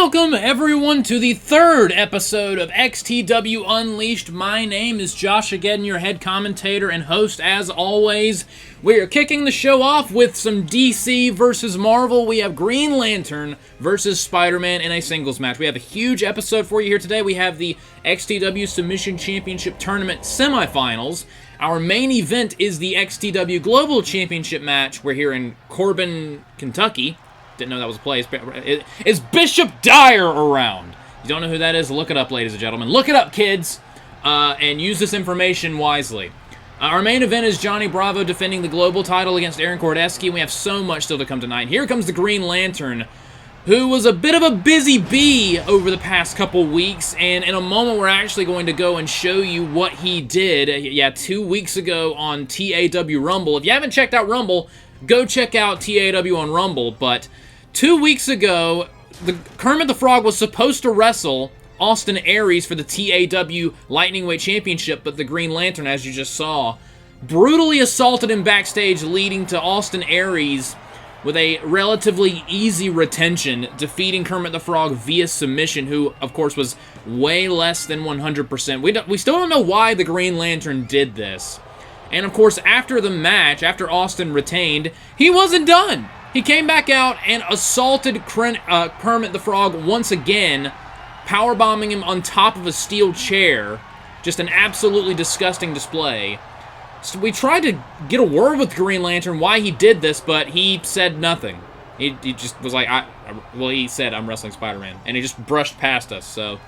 Welcome, everyone, to the third episode of XTW Unleashed. My name is Josh again, your head commentator and host, as always. We are kicking the show off with some DC versus Marvel. We have Green Lantern versus Spider-Man in a singles match. We have a huge episode for you here today. We have the XTW Submission Championship Tournament semifinals. Our main event is the XTW Global Championship match. We're here in Corbin, Kentucky. Didn't know that was a place. Is Bishop Dyer around? You don't know who that is? Look it up, ladies and gentlemen. Look it up, kids, and use this information wisely. Our main event is Johnny Bravo defending the global title against Aaron Kordeski. We have so much still to come tonight. Here comes the Green Lantern, who was a bit of a busy bee over the past couple weeks, and in a moment we're actually going to go and show you what he did, 2 weeks ago on TAW Rumble. If you haven't checked out Rumble, go check out TAW on Rumble, but 2 weeks ago, Kermit the Frog was supposed to wrestle Austin Aries for the TAW Lightning Weight Championship, but the Green Lantern, as you just saw, brutally assaulted him backstage, leading to Austin Aries with a relatively easy retention, defeating Kermit the Frog via submission, who, of course, was way less than 100%. We still don't know why the Green Lantern did this. And, of course, after the match, after Austin retained, he wasn't done. He came back out and assaulted Kermit the Frog once again, powerbombing him on top of a steel chair. Just an absolutely disgusting display. So we tried to get a word with Green Lantern why he did this, but he said nothing. He just was like, he said, "I'm wrestling Spider-Man," and he just brushed past us, so,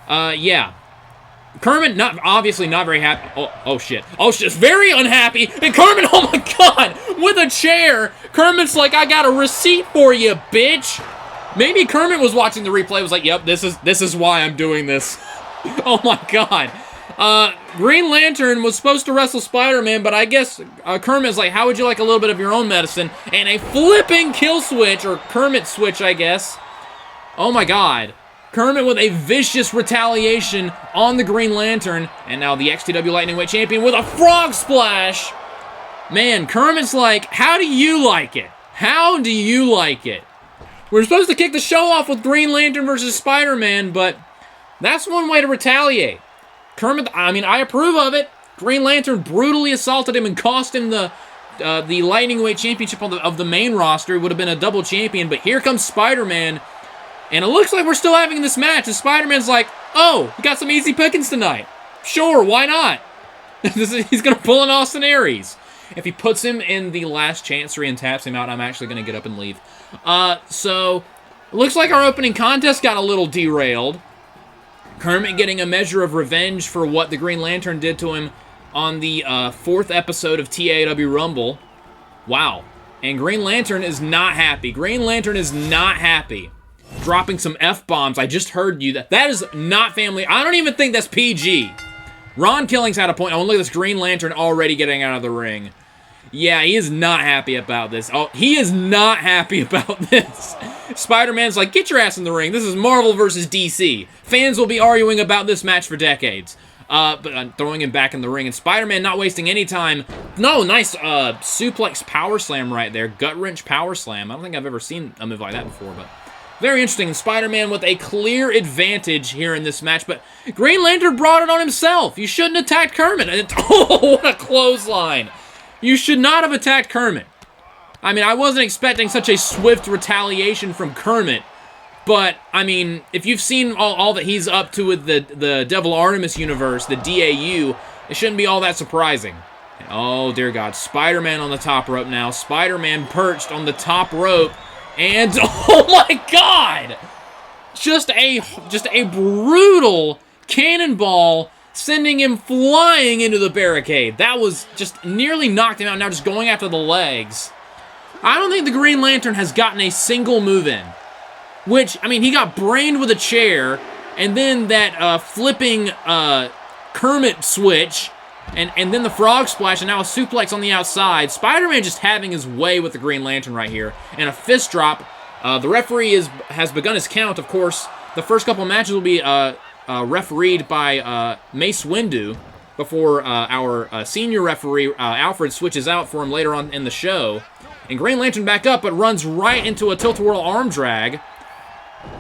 yeah. Kermit, obviously not very happy. Oh shit, very unhappy. And Kermit, oh my god, with a chair. Kermit's like, "I got a receipt for you, bitch." Maybe Kermit was watching the replay, was like, "Yep, this is why I'm doing this." Oh my god. Green Lantern was supposed to wrestle Spider-Man, but I guess Kermit's like, "How would you like a little bit of your own medicine?" And a flipping kill switch, or Kermit switch, I guess. Oh my god. Kermit with a vicious retaliation on the Green Lantern, and now the XTW Lightning Weight Champion with a frog splash. Man, Kermit's like, "How do you like it? How do you like it?" We're supposed to kick the show off with Green Lantern versus Spider-Man, but that's one way to retaliate. Kermit, I approve of it. Green Lantern brutally assaulted him and cost him the Lightning Weight Championship of the main roster. It would have been a double champion, but here comes Spider-Man. And it looks like we're still having this match, and Spider-Man's like, "Oh, we got some easy pickings tonight. Sure, why not?" He's going to pull an Austin Aries. If he puts him in the last chancery and taps him out, I'm actually going to get up and leave. So, it looks like our opening contest got a little derailed. Kermit getting a measure of revenge for what the Green Lantern did to him on the fourth episode of TAW Rumble. Wow. And Green Lantern is not happy. Green Lantern is not happy. Dropping some F-bombs. I just heard you. That is not family. I don't even think that's PG. Ron Killings had a point. Oh, look at this Green Lantern already getting out of the ring. Yeah, he is not happy about this. Oh, he is not happy about this. Spider-Man's like, "Get your ass in the ring. This is Marvel versus DC. Fans will be arguing about this match for decades." But I'm throwing him back in the ring, and Spider-Man not wasting any time. No, nice suplex power slam right there. Gut wrench power slam. I don't think I've ever seen a move like that before, but very interesting. And Spider-Man with a clear advantage here in this match, but Green Lantern brought it on himself. You shouldn't have attacked Kermit. Oh, what a clothesline. You should not have attacked Kermit. I wasn't expecting such a swift retaliation from Kermit, but, if you've seen all that he's up to with the Devil Artemis universe, the DAU, it shouldn't be all that surprising. And, oh, dear God, Spider-Man on the top rope now. Spider-Man perched on the top rope. And, oh my god! Just a brutal cannonball, sending him flying into the barricade. That was just nearly knocked him out, now just going after the legs. I don't think the Green Lantern has gotten a single move in. Which, he got brained with a chair, and then that flipping Kermit switch, and then the frog splash, and now a suplex on the outside. Spider-Man just having his way with the Green Lantern right here. And a fist drop. The referee has begun his count, of course. The first couple of matches will be refereed by Mace Windu before our senior referee, Alfred, switches out for him later on in the show. And Green Lantern back up, but runs right into a tilt-a-whirl arm drag.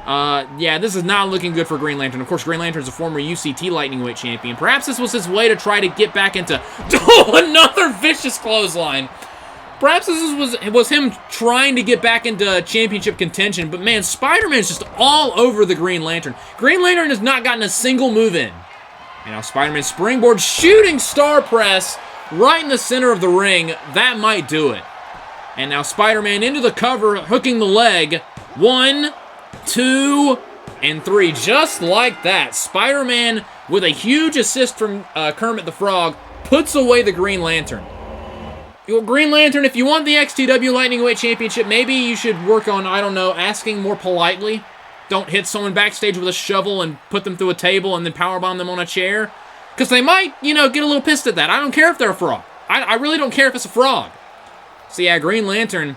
Yeah, this is not looking good for Green Lantern. Of course, Green Lantern is a former UCT Lightning Weight champion. Perhaps this was his way to try to get back into... Oh, another vicious clothesline. Perhaps this was him trying to get back into championship contention. But man, Spider-Man is just all over the Green Lantern. Green Lantern has not gotten a single move in. And now Spider-Man springboard, shooting star press right in the center of the ring. That might do it. And now Spider-Man into the cover, hooking the leg. 1, 2, and 3. Just like that. Spider-Man, with a huge assist from Kermit the Frog, puts away the Green Lantern. Green Lantern, if you want the XTW Lightning Weight Championship, maybe you should work on, I don't know, asking more politely. Don't hit someone backstage with a shovel and put them through a table and then powerbomb them on a chair. Because they might, get a little pissed at that. I don't care if they're a frog. I really don't care if it's a frog. So yeah, Green Lantern...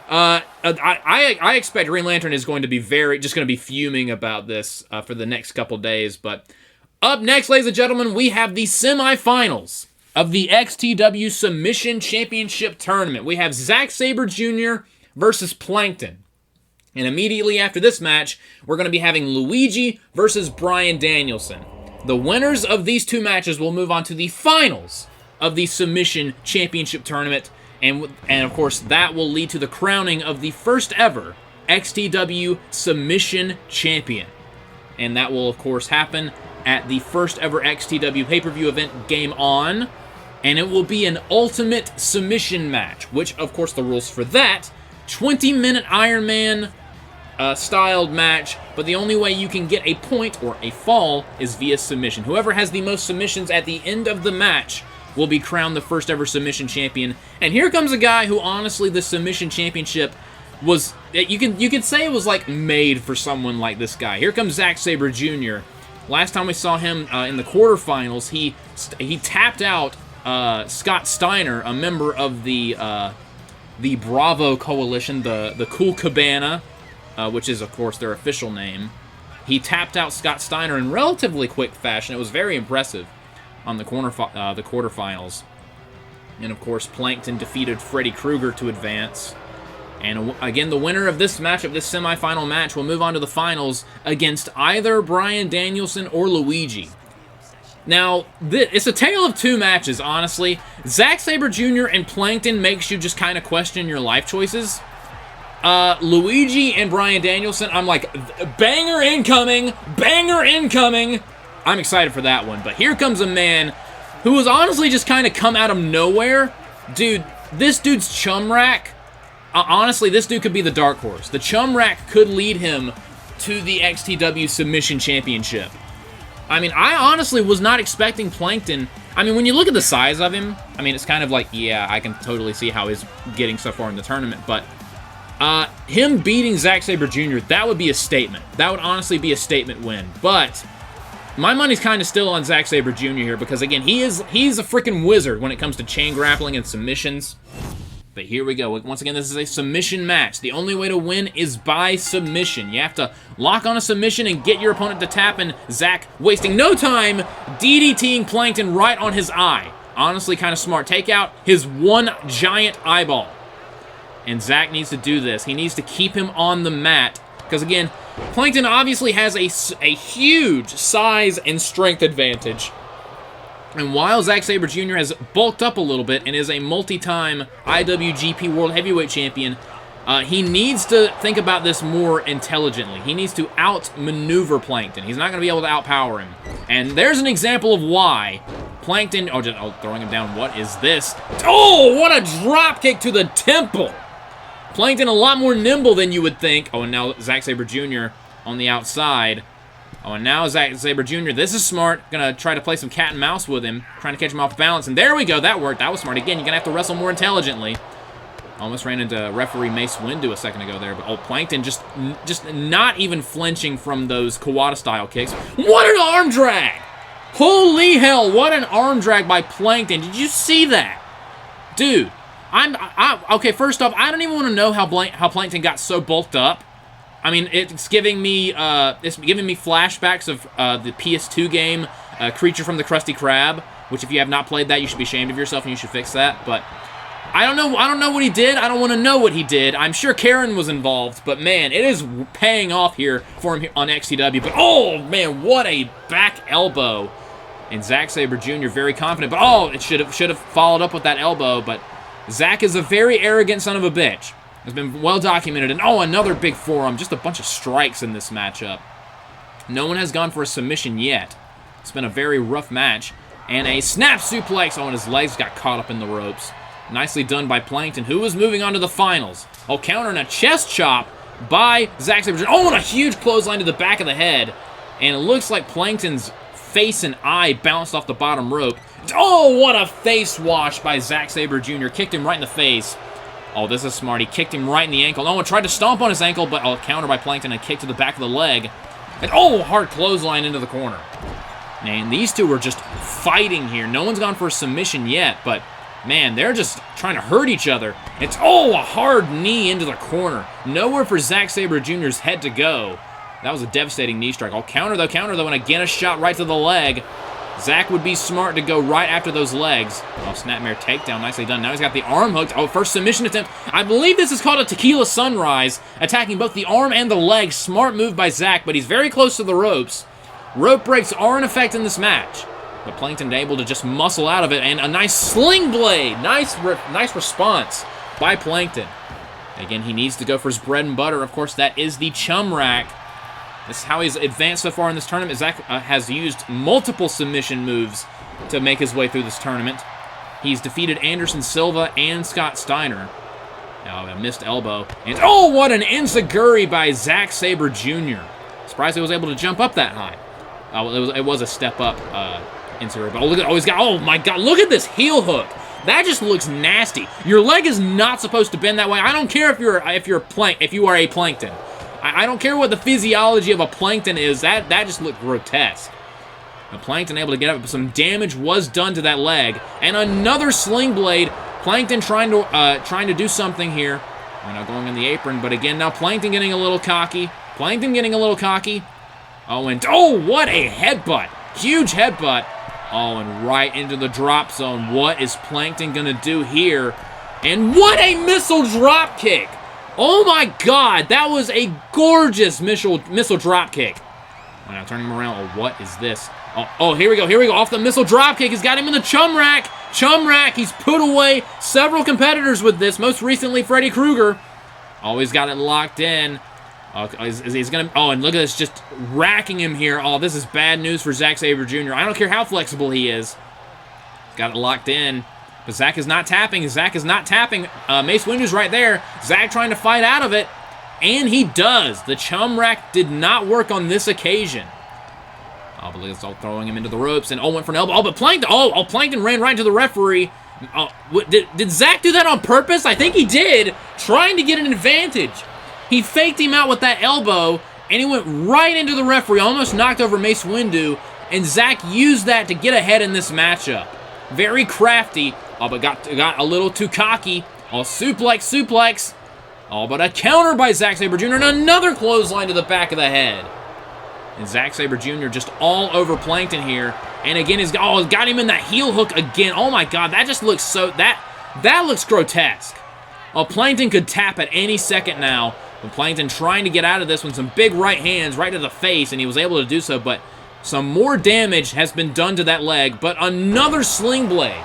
I expect Green Lantern is going to be just going to be fuming about this for the next couple days. But up next, ladies and gentlemen, we have the semifinals of the XTW Submission Championship Tournament. We have Zack Sabre Jr. versus Plankton. And immediately after this match, we're going to be having Luigi versus Bryan Danielson. The winners of these two matches will move on to the finals of the Submission Championship Tournament. And of course, that will lead to the crowning of the first ever XTW Submission Champion. And that will, of course, happen at the first ever XTW pay-per-view event, Game On. And it will be an ultimate submission match, which, of course, the rules for that, 20-minute Iron Man styled match, but the only way you can get a point or a fall is via submission. Whoever has the most submissions at the end of the match will be crowned the first ever submission champion. And here comes a guy who, honestly, the submission championship was, you could say it was like made for someone like this guy. Here comes Zack Sabre Jr. Last time we saw him in the quarterfinals, he tapped out Scott Steiner, a member of the Bravo Coalition, the Cool Cabana, which is, of course, their official name. He tapped out Scott Steiner in relatively quick fashion. It was very impressive on the quarterfinals. And, of course, Plankton defeated Freddy Krueger to advance. And, again, the winner of this matchup, this semifinal match, will move on to the finals against either Bryan Danielson or Luigi. Now, it's a tale of two matches, honestly. Zack Sabre Jr. and Plankton makes you just kind of question your life choices. Luigi and Bryan Danielson, I'm like, banger incoming, banger incoming. I'm excited for that one. But here comes a man who has honestly just kind of come out of nowhere. Dude, this dude's chum rack, honestly, this dude could be the dark horse. The chum rack could lead him to the XTW Submission Championship. I mean, I honestly was not expecting Plankton. I mean, when you look at the size of him, I mean, it's kind of like, yeah, I can totally see how he's getting so far in the tournament. But him beating Zack Sabre Jr., that would be a statement. That would honestly be a statement win. But my money's kind of still on Zack Sabre Jr. here because, again, he's a freaking wizard when it comes to chain grappling and submissions. But here we go. Once again, this is a submission match. The only way to win is by submission. You have to lock on a submission and get your opponent to tap, and Zack, wasting no time, DDTing Plankton right on his eye. Honestly, kind of smart. Take out his one giant eyeball. And Zack needs to do this. He needs to keep him on the mat. Because, again, Plankton obviously has a huge size and strength advantage. And while Zack Sabre Jr. has bulked up a little bit and is a multi-time IWGP World Heavyweight Champion, he needs to think about this more intelligently. He needs to outmaneuver Plankton. He's not going to be able to outpower him. And there's an example of why. Plankton, throwing him down. What is this? Oh, what a drop kick to the temple. Plankton a lot more nimble than you would think. Oh, and now Zack Sabre Jr. on the outside. Oh, and now Zack Sabre Jr., this is smart. Gonna try to play some cat and mouse with him, trying to catch him off balance. And there we go, that worked. That was smart. Again, you're gonna have to wrestle more intelligently. Almost ran into referee Mace Windu a second ago there, but Plankton just not even flinching from those Kawada-style kicks. What an arm drag! Holy hell, what an arm drag by Plankton. Did you see that? Dude, okay, first off, I don't even want to know how Plankton got so bulked up. I mean, it's giving me flashbacks of the PS2 game, Creature from the Krusty Krab, which if you have not played that, you should be ashamed of yourself and you should fix that. But I don't know what he did. I don't want to know what he did. I'm sure Karen was involved, but man, it is paying off here for him on XTW. But oh man, what a back elbow. And Zack Sabre Jr. very confident, but oh, it should have followed up with that elbow. But Zack is a very arrogant son of a bitch. It's been well documented. And oh, another big forearm. Just a bunch of strikes in this matchup. No one has gone for a submission yet. It's been a very rough match. And a snap suplex. Oh, and his legs got caught up in the ropes. Nicely done by Plankton, who is moving on to the finals. Oh, countering a chest chop by Zack Sabre Jr. Oh, and a huge clothesline to the back of the head. And it looks like Plankton's face and eye bounced off the bottom rope. Oh, what a face wash by Zack Sabre Jr. Kicked him right in the face. Oh, this is smart. He kicked him right in the ankle. Oh, and tried to stomp on his ankle, but counter by Plankton and kick to the back of the leg. And oh, hard clothesline into the corner. And these two are just fighting here. No one's gone for a submission yet, but man, they're just trying to hurt each other. It's, oh, a hard knee into the corner. Nowhere for Zack Sabre Jr.'s head to go. That was a devastating knee strike. Oh, counter though, and again a shot right to the leg. Zack would be smart to go right after those legs. Oh, snapmare takedown, nicely done. Now he's got the arm hooked. Oh, first submission attempt. I believe this is called a tequila sunrise, attacking both the arm and the leg. Smart move by Zack, but he's very close to the ropes. Rope breaks are in effect in this match, but Plankton able to just muscle out of it, and a nice sling blade. Nice response by Plankton. Again, he needs to go for his bread and butter. Of course, that is the chum rack. This is how he's advanced so far in this tournament. Zack has used multiple submission moves to make his way through this tournament. He's defeated Anderson Silva and Scott Steiner. Oh, a missed elbow. And oh, what an enziguri by Zack Sabre Jr. Surprised he was able to jump up that high. It was a step up enziguri. But oh, look at, oh, he's got, oh my God, look at this heel hook. That just looks nasty. Your leg is not supposed to bend that way. I don't care if you are a Plankton. I don't care what the physiology of a Plankton is. That just looked grotesque. The Plankton able to get up, but some damage was done to that leg. And another sling blade. Plankton trying to do something here. Now going in the apron, but again, now Plankton getting a little cocky. Oh, and oh, what a headbutt. Huge headbutt. Oh, and right into the drop zone. What is Plankton going to do here? And what a missile drop kick. Oh my God, that was a gorgeous missile drop kick. Now turning him around. Oh, what is this? Oh, here we go. Off the missile drop kick. He's got him in the chum rack. He's put away several competitors with this. Most recently, Freddy Krueger. Oh, he's got it locked in. He's gonna. Oh, and look at this, just racking him here. Oh, this is bad news for Zack Sabre Jr. I don't care how flexible he is. Got it locked in. But Zack is not tapping. Mace Windu's right there. Zack trying to fight out of it. And he does. The chum rack did not work on this occasion. I believe it's all throwing him into the ropes. And went for an elbow. Oh, but Plankton. Oh, Plankton ran right into the referee. Oh, did Zack do that on purpose? I think he did. Trying to get an advantage. He faked him out with that elbow. And he went right into the referee. Almost knocked over Mace Windu. And Zack used that to get ahead in this matchup. Very crafty. Oh, but got a little too cocky. Oh, suplex. Oh, but a counter by Zack Sabre Jr. and another clothesline to the back of the head. And Zack Sabre Jr. just all over Plankton here. And again, he's got him in that heel hook again. Oh my God, that just looks so, that looks grotesque. Oh, Plankton could tap at any second now. But Plankton trying to get out of this with some big right hands right to the face, and he was able to do so, but some more damage has been done to that leg. But another sling blade.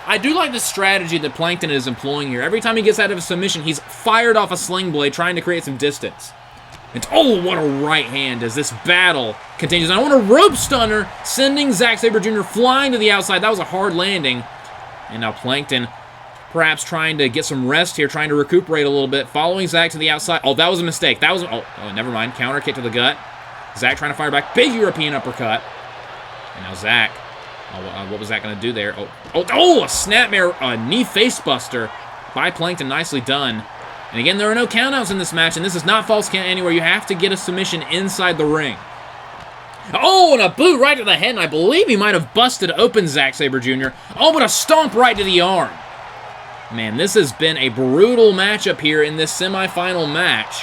I do like the strategy that Plankton is employing here. Every time he gets out of a submission, he's fired off a sling blade, trying to create some distance. And oh, what a right hand as this battle continues. And I want a rope stunner, sending Zack Sabre Jr. flying to the outside. That was a hard landing. And now Plankton perhaps trying to get some rest here, trying to recuperate a little bit, following Zack to the outside. Oh, that was a mistake. Oh, never mind. Counter kick to the gut. Zack trying to fire back. Big European uppercut. And now Zack. What was that going to do there? A snapmare, knee face buster by Plankton, nicely done. And again, there are no countouts in this match, and this is not false count anywhere. You have to get a submission inside the ring. Oh, and a boot right to the head, and I believe he might have busted open Zack Sabre Jr. Oh, but a stomp right to the arm. Man, this has been a brutal matchup here in this semifinal match.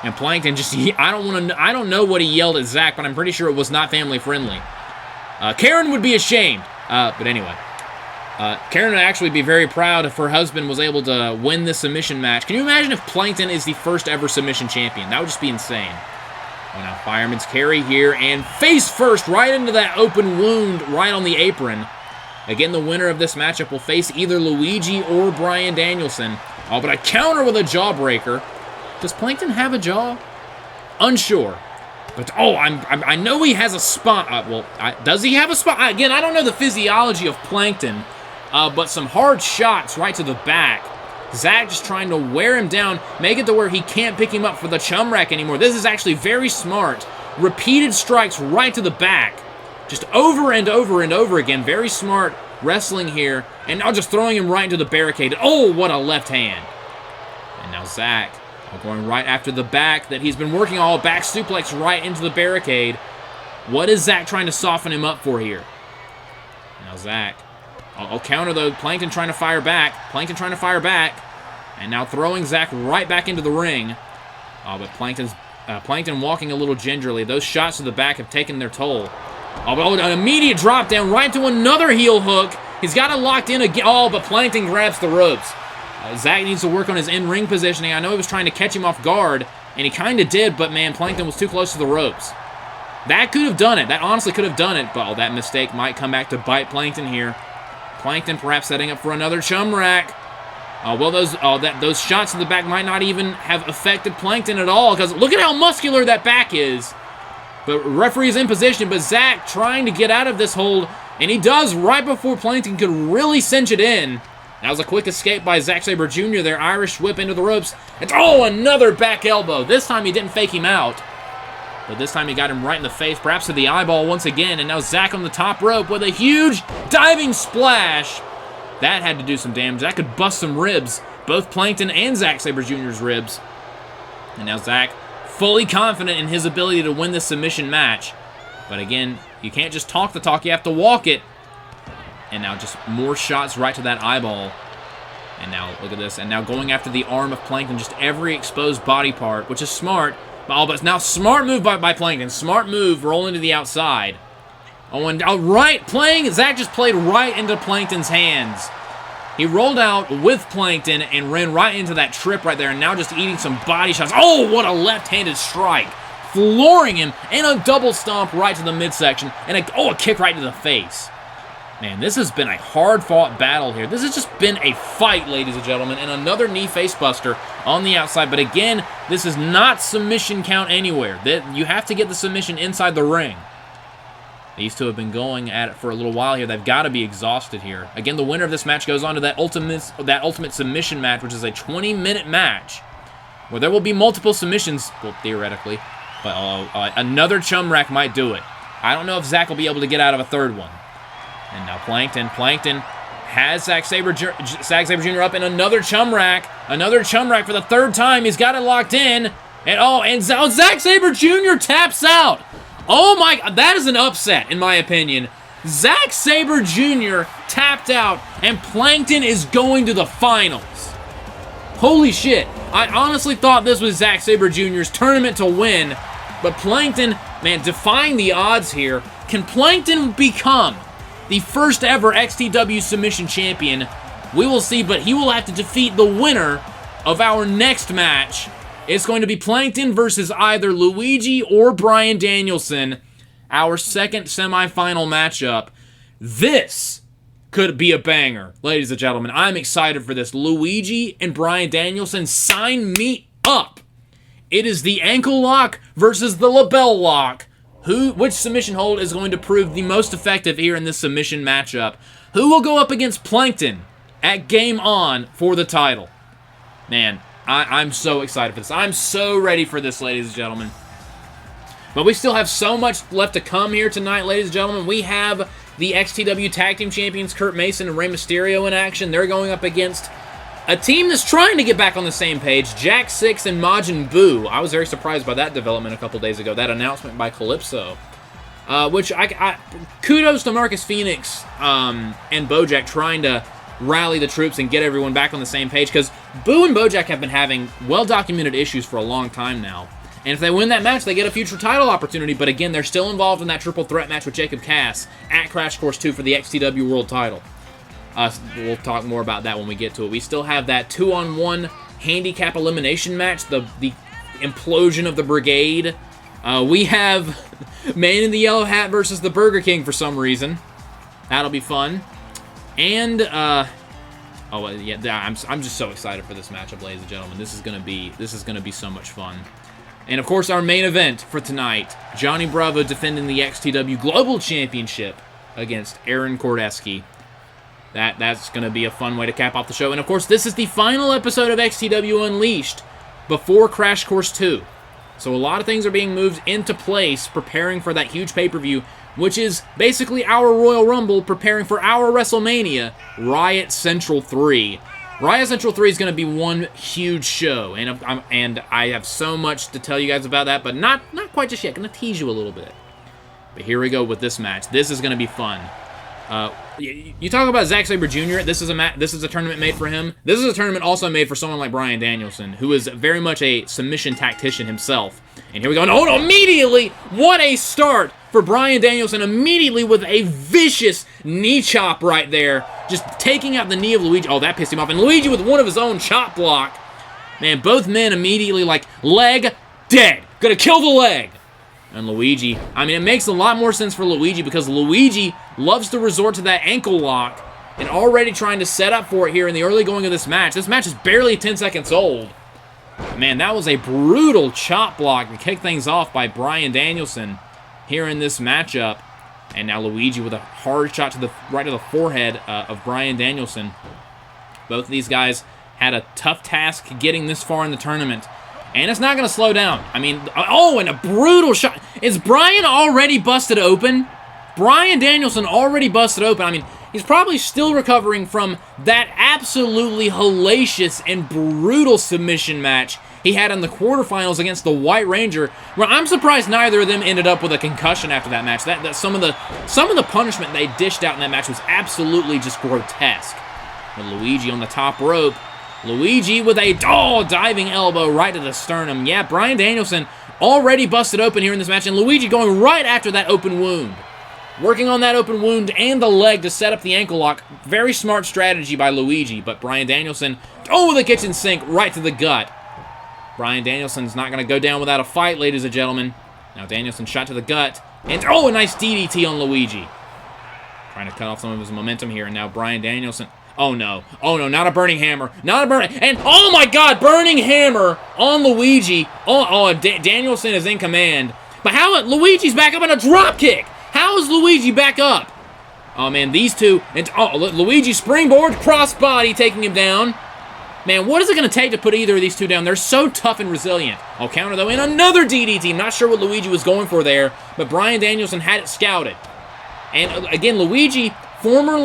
And Plankton just, I don't know what he yelled at Zack, but I'm pretty sure it was not family friendly. Karen would be ashamed. But anyway. Karen would actually be very proud if her husband was able to win this submission match. Can you imagine if Plankton is the first ever submission champion? That would just be insane. Oh, now Fireman's Carry here, and face first right into that open wound right on the apron. Again, the winner of this matchup will face either Luigi or Bryan Danielson. Oh, but a counter with a jawbreaker. Does Plankton have a jaw? Unsure. But, oh, I know he has a spot. Does he have a spot? Again, I don't know the physiology of Plankton, but some hard shots right to the back. Zack just trying to wear him down, make it to where he can't pick him up for the chum rack anymore. This is actually very smart. Repeated strikes right to the back. Just over and over and over again. Very smart wrestling here. And now just throwing him right into the barricade. Oh, what a left hand. And now Zack going right after the back that he's been working all back suplex right into the barricade. What is Zack trying to soften him up for here? Now Zack. I'll counter though. Plankton trying to fire back. Plankton trying to fire back. And now throwing Zack right back into the ring. Oh, but Plankton walking a little gingerly. Those shots to the back have taken their toll. Oh, but an immediate drop down right to another heel hook. He's got it locked in again. Oh, but Plankton grabs the ropes. Zack needs to work on his in-ring positioning. I know he was trying to catch him off guard, and he kind of did, but man, Plankton was too close to the ropes. That could have done it. That honestly could have done it, but that mistake might come back to bite Plankton here. Plankton perhaps setting up for another chum rack. Those shots in the back might not even have affected Plankton at all, because look at how muscular that back is. But referee's in position, but Zack trying to get out of this hold, and he does right before Plankton could really cinch it in. That was a quick escape by Zack Sabre Jr. there. Irish whip into the ropes. And another back elbow. This time he didn't fake him out. But this time he got him right in the face, perhaps to the eyeball once again. And now Zack on the top rope with a huge diving splash. That had to do some damage. That could bust some ribs. Both Plankton and Zack Sabre Jr.'s ribs. And now Zack fully confident in his ability to win this submission match. But again, you can't just talk the talk. You have to walk it. And now just more shots right to that eyeball. And now, look at this. And now going after the arm of Plankton, just every exposed body part, which is smart. But now smart move by Plankton. Smart move, rolling to the outside. Zack just played right into Plankton's hands. He rolled out with Plankton and ran right into that trip right there. And now just eating some body shots. Oh, what a left-handed strike. Flooring him. And a double stomp right to the midsection. And a kick right to the face. Man, this has been a hard-fought battle here. This has just been a fight, ladies and gentlemen, and another knee face-buster on the outside. But again, this is not submission count anywhere. You have to get the submission inside the ring. These two have been going at it for a little while here. They've got to be exhausted here. Again, the winner of this match goes on to that ultimate submission match, which is a 20-minute match, where there will be multiple submissions, well, theoretically. But another chum rack might do it. I don't know if Zack will be able to get out of a third one. And now Plankton has Zack Sabre Jr. up in another chum rack. Another chum rack for the third time. He's got it locked in. And Zack Sabre Jr. taps out. Oh my, that is an upset in my opinion. Zack Sabre Jr. tapped out and Plankton is going to the finals. Holy shit. I honestly thought this was Zack Sabre Jr.'s tournament to win. But Plankton, man, defying the odds here. Can Plankton become the first ever XTW submission champion? We will see, but he will have to defeat the winner of our next match. It's going to be Plankton versus either Luigi or Bryan Danielson, our second semifinal matchup. This could be a banger, ladies and gentlemen. I'm excited for this. Luigi and Bryan Danielson, sign me up. It is the ankle lock versus the label lock. Which submission hold is going to prove the most effective here in this submission matchup? Who will go up against Plankton at Game On for the title? Man, I'm so excited for this. I'm so ready for this, ladies and gentlemen. But we still have so much left to come here tonight, ladies and gentlemen. We have the XTW Tag Team Champions, Kurt Mason and Rey Mysterio, in action. They're going up against a team that's trying to get back on the same page, Jack 6 and Majin Buu. I was very surprised by that development a couple days ago, that announcement by Calypso. Which, kudos to Marcus Phoenix and Bojack trying to rally the troops and get everyone back on the same page, because Buu and Bojack have been having well-documented issues for a long time now. And if they win that match, they get a future title opportunity, but again, they're still involved in that triple threat match with Jacob Cass at Crash Course 2 for the XTW World title. We'll talk more about that when we get to it. We still have that 2-on-1 handicap elimination match, the implosion of the brigade. We have Man in the Yellow Hat versus the Burger King for some reason. That'll be fun. And, yeah, I'm just so excited for this matchup, ladies and gentlemen. This is gonna be so much fun. And, of course, our main event for tonight, Johnny Bravo defending the XTW Global Championship against Aaron Kordeski. That's going to be a fun way to cap off the show. And, of course, this is the final episode of XTW Unleashed before Crash Course 2. So a lot of things are being moved into place, preparing for that huge pay-per-view, which is basically our Royal Rumble preparing for our WrestleMania, Riot Central 3. Riot Central 3 is going to be one huge show, and I have so much to tell you guys about that, but not quite just yet. Going to tease you a little bit. But here we go with this match. This is going to be fun. You talk about Zack Sabre Jr. This is a tournament made for him. This is a tournament also made for someone like Bryan Danielson, who is very much a submission tactician himself. And here we go. And oh, immediately, what a start for Bryan Danielson, immediately with a vicious knee chop right there, just taking out the knee of Luigi. Oh, that pissed him off. And Luigi with one of his own chop block. Man, both men immediately like, leg, dead. Gonna kill the leg. And Luigi, I mean, it makes a lot more sense for Luigi because Luigi loves to resort to that ankle lock and already trying to set up for it here in the early going of this match. This match is barely 10 seconds old. Man, that was a brutal chop block to kick things off by Bryan Danielson here in this matchup. And now Luigi with a hard shot to right to the forehead of Bryan Danielson. Both of these guys had a tough task getting this far in the tournament. And it's not going to slow down. I mean, oh, and a brutal shot. Is Bryan already busted open? Bryan Danielson already busted open. I mean, he's probably still recovering from that absolutely hellacious and brutal submission match he had in the quarterfinals against the White Ranger, where I'm surprised neither of them ended up with a concussion after that match. That some of the punishment they dished out in that match was absolutely just grotesque. But Luigi on the top rope. Luigi with a diving elbow right to the sternum. Yeah, Bryan Danielson already busted open here in this match, and Luigi going right after that open wound. Working on that open wound and the leg to set up the ankle lock. Very smart strategy by Luigi, but Bryan Danielson, with a kitchen sink right to the gut. Bryan Danielson's not going to go down without a fight, ladies and gentlemen. Now Danielson shot to the gut, and a nice DDT on Luigi. Trying to cut off some of his momentum here, and now Bryan Danielson... Oh no, not a burning hammer. Not a burning... And, oh my god, burning hammer on Luigi. Danielson is in command. But how... Luigi's back up on a drop kick. How is Luigi back up? Oh, man, these two... And, Luigi springboard, crossbody taking him down. Man, what is it going to take to put either of these two down? They're so tough and resilient. Counter, though, and another DDT. Not sure what Luigi was going for there, but Bryan Danielson had it scouted. And, again, Luigi... Former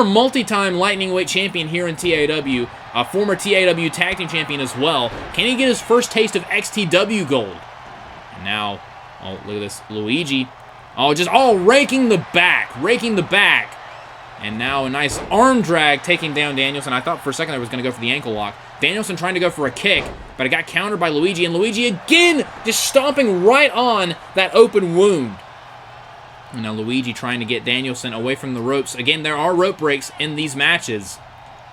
multi-time lightning weight champion here in TAW, former TAW tag team champion as well. Can he get his first taste of XTW gold? And now, look at this, Luigi. Raking the back. And now a nice arm drag taking down Danielson. I thought for a second I was going to go for the ankle lock. Danielson trying to go for a kick, but it got countered by Luigi, and Luigi again just stomping right on that open wound. And now Luigi trying to get Danielson away from the ropes. Again, there are rope breaks in these matches.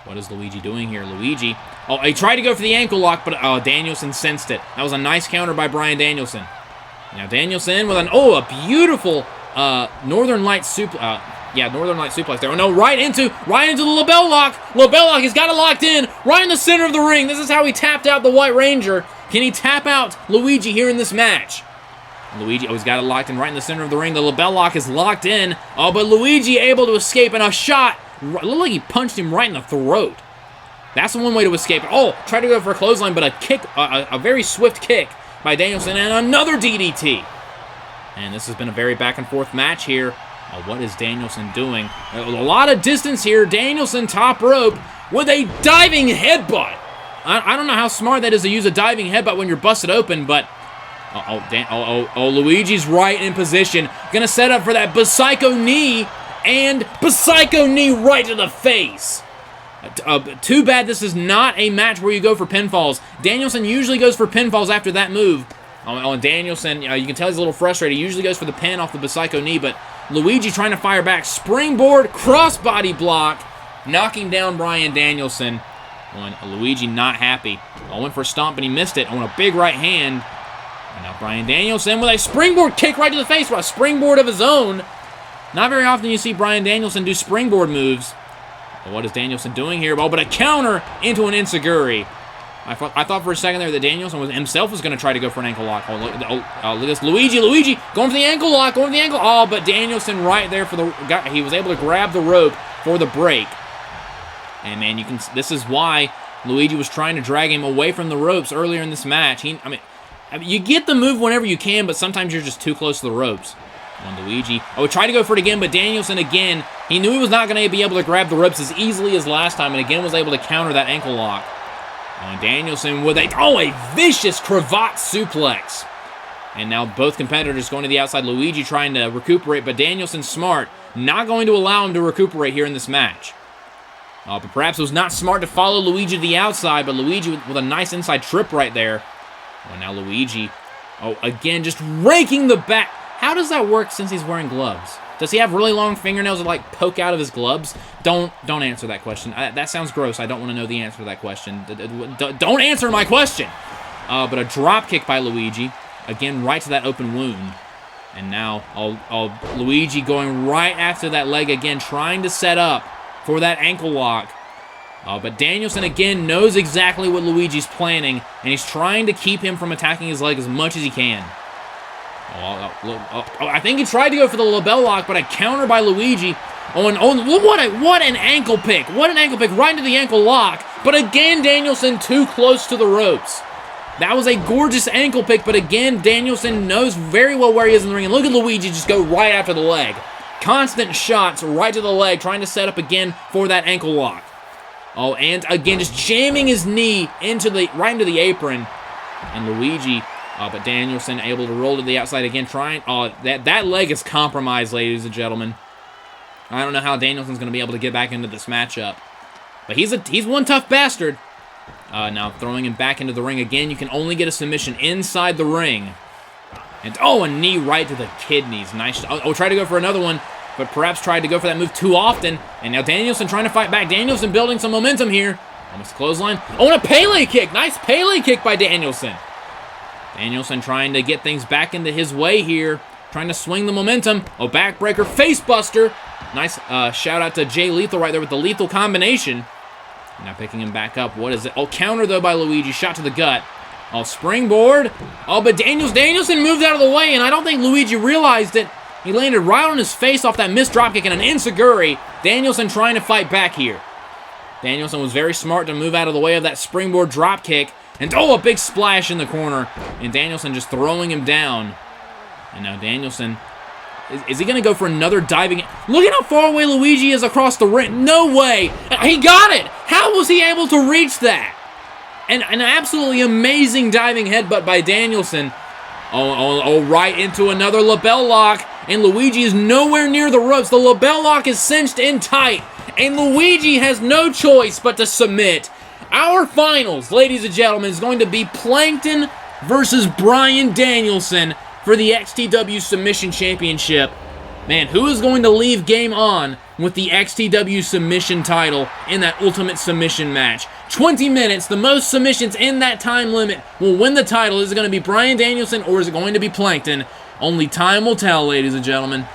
What is Luigi doing here? Luigi. He tried to go for the ankle lock, but Danielson sensed it. That was a nice counter by Bryan Danielson. Now Danielson with a beautiful Northern Light suplex there. Right into the LaBelle lock. LaBelle lock, he's got it locked in right in the center of the ring. This is how he tapped out the White Ranger. Can he tap out Luigi here in this match? Luigi, he's got it locked in right in the center of the ring. The LaBelle lock is locked in. But Luigi able to escape, and a shot. It looked like he punched him right in the throat. That's the one way to escape. Tried to go for a clothesline, but a kick, a very swift kick by Danielson, and another DDT. And this has been a very back and forth match here. What is Danielson doing? A lot of distance here. Danielson top rope with a diving headbutt. I don't know how smart that is to use a diving headbutt when you're busted open, but... Luigi's right in position. Gonna set up for that Psycho knee, and Psycho knee right to the face. Too bad this is not a match where you go for pinfalls. Danielson usually goes for pinfalls after that move. And Danielson, you can tell he's a little frustrated. He usually goes for the pin off the Psycho knee, but Luigi trying to fire back. Springboard, crossbody block, knocking down Bryan Danielson. Luigi not happy. Went for a stomp, and he missed it. A big right hand. And now Bryan Danielson with a springboard kick right to the face, a springboard of his own. Not very often you see Bryan Danielson do springboard moves. What is Danielson doing here? But a counter into an enziguri. I thought for a second there that Danielson himself was going to try to go for an ankle lock. Look at this. Luigi going for the ankle lock, Oh, but Danielson right there he was able to grab the rope for the break. And man, this is why Luigi was trying to drag him away from the ropes earlier in this match. You get the move whenever you can, but sometimes you're just too close to the ropes. Luigi. Tried to go for it again, but Danielson again, he knew he was not going to be able to grab the ropes as easily as last time, and again was able to counter that ankle lock. Danielson with a vicious cravat suplex. And now both competitors going to the outside. Luigi trying to recuperate, but Danielson smart, not going to allow him to recuperate here in this match. But perhaps it was not smart to follow Luigi to the outside, but Luigi with a nice inside trip right there. Now Luigi, again, just raking the back. How does that work since he's wearing gloves? Does he have really long fingernails that poke out of his gloves? Don't answer that question. That sounds gross. I don't want to know the answer to that question. Don't answer my question. But a drop kick by Luigi, again right to that open wound. And now Luigi going right after that leg again, trying to set up for that ankle lock. But Danielson again knows exactly what Luigi's planning, and he's trying to keep him from attacking his leg as much as he can. I think he tried to go for the label lock, but a counter by Luigi. What an ankle pick. What an ankle pick right into the ankle lock. But again, Danielson too close to the ropes. That was a gorgeous ankle pick, but again, Danielson knows very well where he is in the ring. And look at Luigi just go right after the leg. Constant shots right to the leg, trying to set up again for that ankle lock. And again, just jamming his knee right into the apron. And Luigi... but Danielson able to roll to the outside again, trying... that leg is compromised, ladies and gentlemen. I don't know how Danielson's going to be able to get back into this matchup. But he's one tough bastard. Now throwing him back into the ring again. You can only get a submission inside the ring. And, a knee right to the kidneys. Nice. Try to go for another one, but perhaps tried to go for that move too often. And now Danielson trying to fight back. Danielson building some momentum here. Almost a clothesline. And a Pele kick. Nice Pele kick by Danielson. Danielson trying to get things back into his way here. Trying to swing the momentum. Backbreaker, facebuster. Nice shout out to Jay Lethal right there with the lethal combination. Now picking him back up. What is it? Counter though by Luigi. Shot to the gut. Springboard. But Danielson moved out of the way, and I don't think Luigi realized it. He landed right on his face off that missed dropkick and an enziguri. Danielson trying to fight back here. Danielson was very smart to move out of the way of that springboard dropkick. And a big splash in the corner. And Danielson just throwing him down. And now Danielson, is he going to go for another diving? Look at how far away Luigi is across the ring. No way. He got it. How was he able to reach that? And an absolutely amazing diving headbutt by Danielson. Right into another label lock. And Luigi is nowhere near the ropes. The label lock is cinched in tight. And Luigi has no choice but to submit. Our finals, ladies and gentlemen, is going to be Plankton versus Bryan Danielson for the XTW Submission Championship. Man, who is going to leave game on with the XTW Submission title in that Ultimate Submission match? 20 minutes, the most submissions in that time limit, will win the title. Is it going to be Bryan Danielson or is it going to be Plankton? Only time will tell, ladies and gentlemen.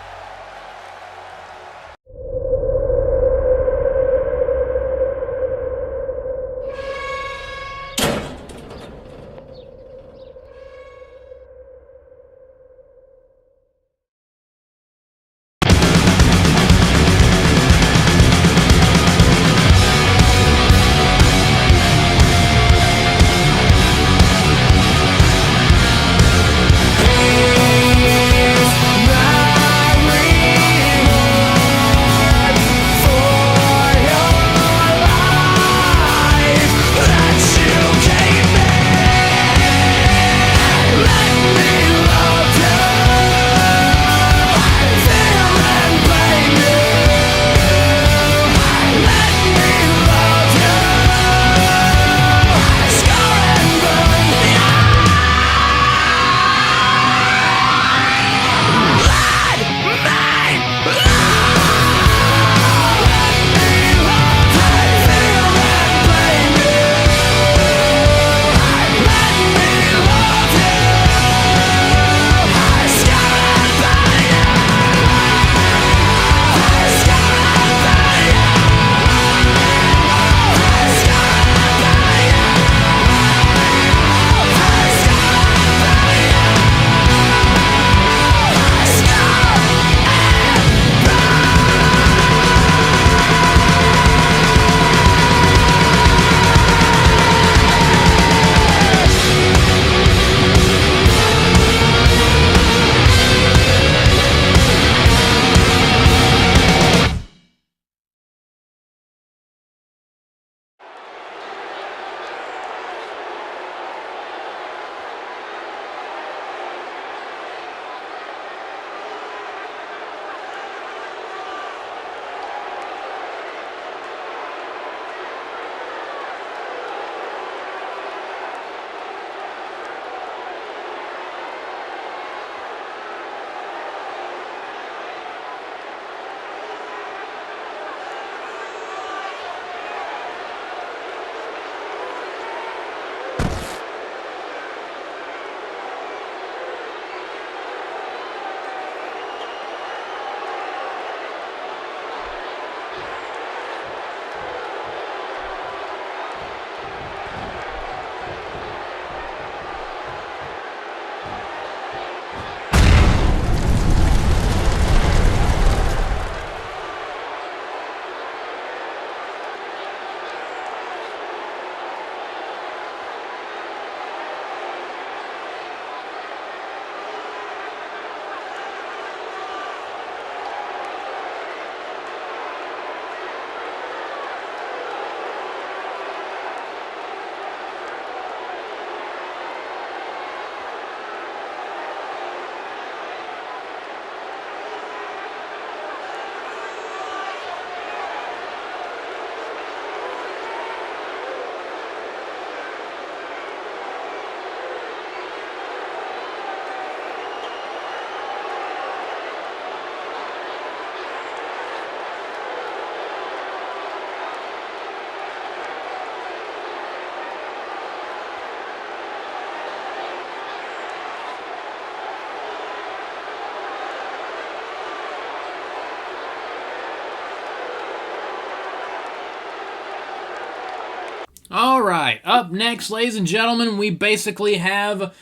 Alright, up next, ladies and gentlemen, we basically have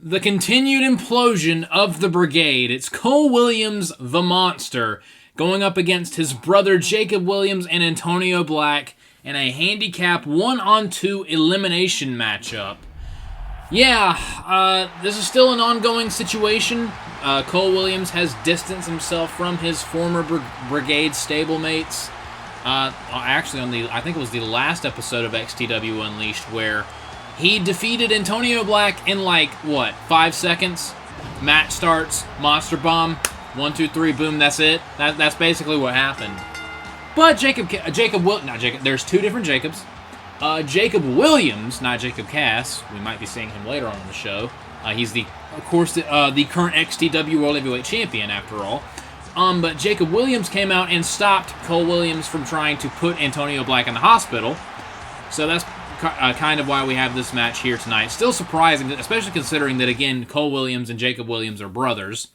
the continued implosion of the Brigade. It's Cole Williams, the Monster, going up against his brother Jacob Williams and Antonio Black in a handicap 1-on-2 elimination matchup. Yeah, this is still an ongoing situation. Cole Williams has distanced himself from his former Brigade stablemates. Actually, I think it was the last episode of XTW Unleashed where he defeated Antonio Black in 5 seconds. Match starts, Monster Bomb, 1, 2, 3, boom, that's it. That's basically what happened. But there's two different Jacobs. Jacob Williams, not Jacob Cass, we might be seeing him later on in the show. He's the current XTW World Heavyweight Champion, after all. But Jacob Williams came out and stopped Cole Williams from trying to put Antonio Black in the hospital. So that's kind of why we have this match here tonight. Still surprising, especially considering that, again, Cole Williams and Jacob Williams are brothers.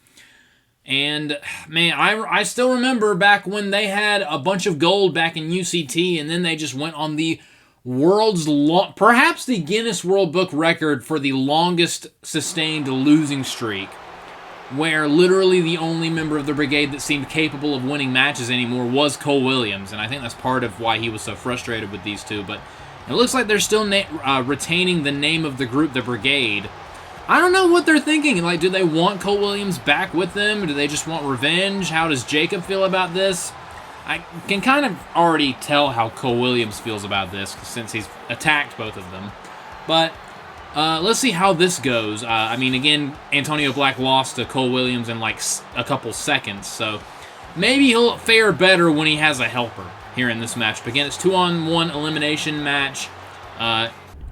And, man, I still remember back when they had a bunch of gold back in UCT, and then they just went on the perhaps the Guinness World Book record for the longest sustained losing streak, where literally the only member of the Brigade that seemed capable of winning matches anymore was Cole Williams, and I think that's part of why he was so frustrated with these two. But it looks like they're still retaining the name of the group, the Brigade. I don't know what they're thinking. Do they want Cole Williams back with them? Do they just want revenge? How does Jacob feel about this? I can kind of already tell how Cole Williams feels about this since he's attacked both of them. But let's see how this goes. Again, Antonio Black lost to Cole Williams in a couple seconds, so maybe he'll fare better when he has a helper here in this match. But again, it's 2-on-1 elimination match.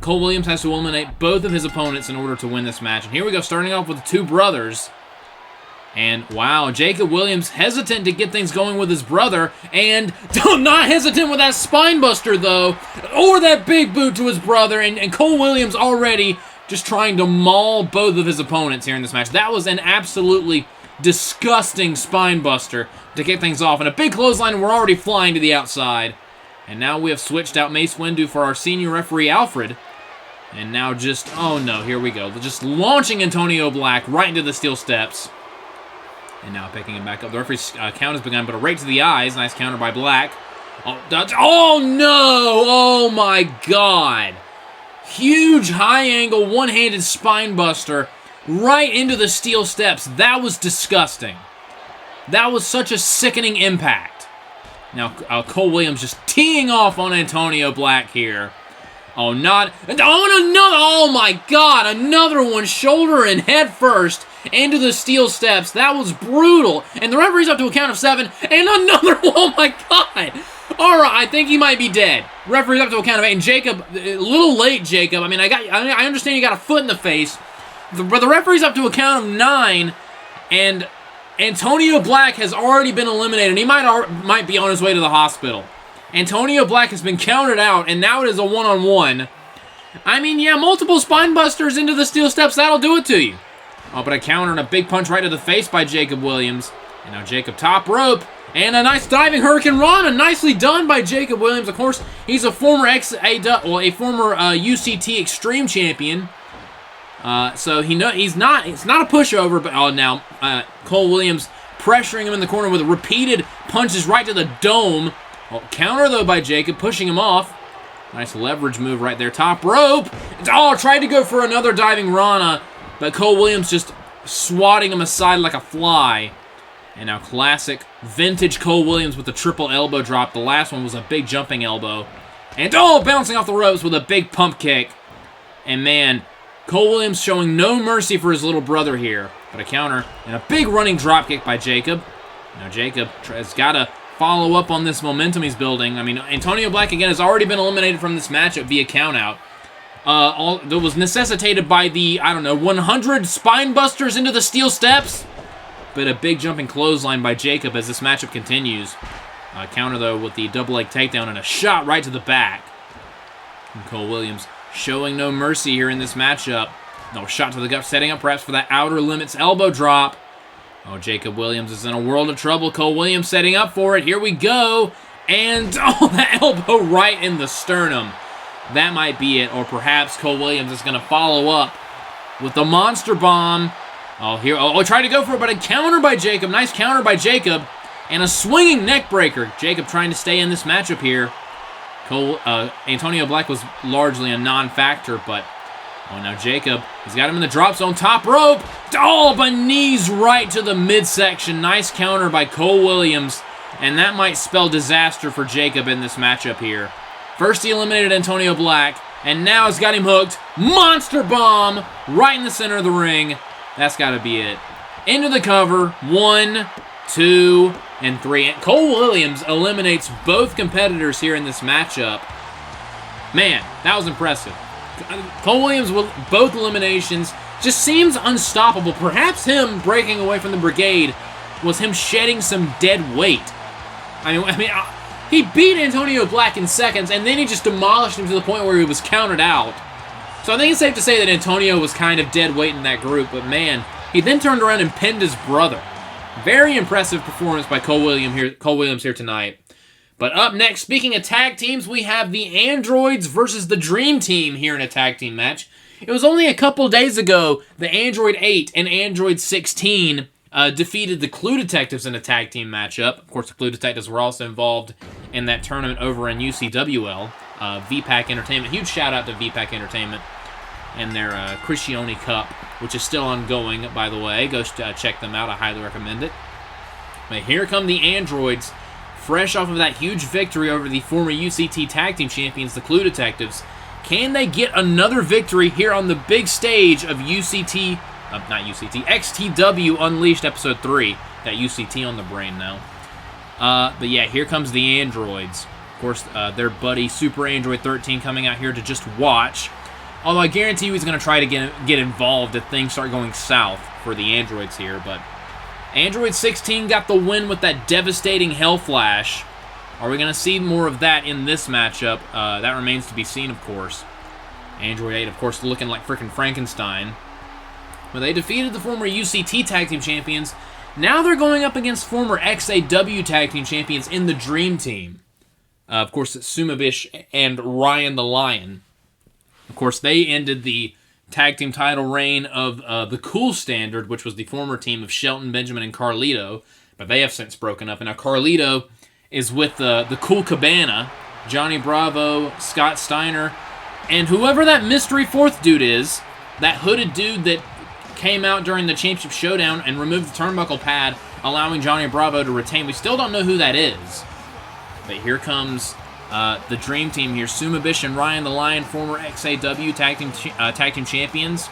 Cole Williams has to eliminate both of his opponents in order to win this match. And here we go, starting off with the two brothers. And, wow, Jacob Williams hesitant to get things going with his brother, and not hesitant with that spine buster, though, or that big boot to his brother, and Cole Williams already just trying to maul both of his opponents here in this match. That was an absolutely disgusting spine buster to kick things off, and a big clothesline, and we're already flying to the outside. And now we have switched out Mace Windu for our senior referee, Alfred. And now oh no, here we go. Just launching Antonio Black right into the steel steps. And now picking him back up. The referee's count has begun, but a right to the eyes. Nice counter by Black. Oh no! Oh my God! Huge high angle, one-handed spine buster right into the steel steps. That was disgusting. That was such a sickening impact. Now Cole Williams just teeing off on Antonio Black here. Oh, oh my God! Another one, shoulder and head first into the steel steps. That was brutal. And the referee's up to a count of 7. And another one. Oh my God. All right, I think he might be dead. Referee's up to a count of 8. And Jacob, a little late, Jacob. I understand you got a foot in the face. But the referee's up to a count of 9. And Antonio Black has already been eliminated. He might be on his way to the hospital. Antonio Black has been counted out. And now it is a 1-on-1. Yeah, multiple spine busters into the steel steps. That'll do it to you. Oh, but a counter and a big punch right to the face by Jacob Williams. And now Jacob top rope. And a nice diving Hurricane Rana. Nicely done by Jacob Williams. Of course, he's a former UCT Extreme Champion. So it's not a pushover. But now Cole Williams pressuring him in the corner with repeated punches right to the dome. Well, counter, though, by Jacob, pushing him off. Nice leverage move right there. Top rope. Tried to go for another diving Rana. But Cole Williams just swatting him aside like a fly. And now classic vintage Cole Williams with the triple elbow drop. The last one was a big jumping elbow. And bouncing off the ropes with a big pump kick. And man, Cole Williams showing no mercy for his little brother here. But a counter and a big running drop kick by Jacob. Now Jacob has got to follow up on this momentum he's building. Antonio Black again has already been eliminated from this matchup via countout. That was necessitated by the, 100 spine busters into the steel steps. But a big jumping clothesline by Jacob as this matchup continues. Counter, though, with the double leg takedown and a shot right to the back. And Cole Williams showing no mercy here in this matchup. No shot to the gut, setting up perhaps for that outer limits elbow drop. Oh, Jacob Williams is in a world of trouble. Cole Williams setting up for it. Here we go. And, that elbow right in the sternum. that might be it. Or perhaps Cole Williams is going to follow up with the Monster Bomb. Tried to go for it, but a counter by Jacob. Nice counter by Jacob. And a swinging neck breaker. Jacob trying to stay in this matchup here. Antonio Black was largely a non-factor, but now Jacob, he's got him in the drop zone, top rope. But knees right to the midsection. Nice counter by Cole Williams, and that might spell disaster for Jacob in this matchup here. First he eliminated Antonio Black, and now he's got him hooked. Monster Bomb right in the center of the ring. That's got to be it. Into the cover. 1, 2, and 3. And Cole Williams eliminates both competitors here in this matchup. Man, that was impressive. Cole Williams with both eliminations just seems unstoppable. Perhaps him breaking away from the Brigade was him shedding some dead weight. He beat Antonio Black in seconds, and then he just demolished him to the point where he was counted out. So I think it's safe to say that Antonio was kind of dead weight in that group, but man, he then turned around and pinned his brother. Very impressive performance by Cole Williams here tonight. But up next, speaking of tag teams, we have the Androids versus the Dream Team here in a tag team match. It was only a couple days ago the Android 8 and Android 16 defeated the Clue Detectives in a tag team matchup. Of course, the Clue Detectives were also involved in that tournament over in UCWL. VPAC Entertainment. Huge shout out to VPAC Entertainment and their Criscione Cup, which is still ongoing, by the way. Go check them out. I highly recommend it. But here come the Androids, fresh off of that huge victory over the former UCT Tag Team Champions, the Clue Detectives. Can they get another victory here on the big stage of XTW Unleashed Episode 3? Got UCT on the brain now. But yeah, here comes the Androids. Of course, their buddy Super Android 13 coming out here to just watch. Although I guarantee you he's going to try to get involved if things start going south for the Androids here. But Android 16 got the win with that devastating Hell Flash. Are we going to see more of that in this matchup? That remains to be seen, of course. Android 8, of course, looking like freaking Frankenstein. But they defeated the former UCT Tag Team Champions. Now they're going up against former XAW Tag Team Champions in the Dream Team. Of course, it's Sumibish and Ryan the Lion. Of course, they ended the tag team title reign of the Cool Standard, which was the former team of Shelton, Benjamin, and Carlito. But they have since broken up. And now Carlito is with the Cool Cabana, Johnny Bravo, Scott Steiner, and whoever that mystery fourth dude is, that hooded dude that came out during the Championship Showdown and removed the turnbuckle pad, allowing Johnny Bravo to retain. We still don't know who that is. But here comes the Dream Team here. Sumibish and Ryan the Lion, former XAW Tag Team Champions.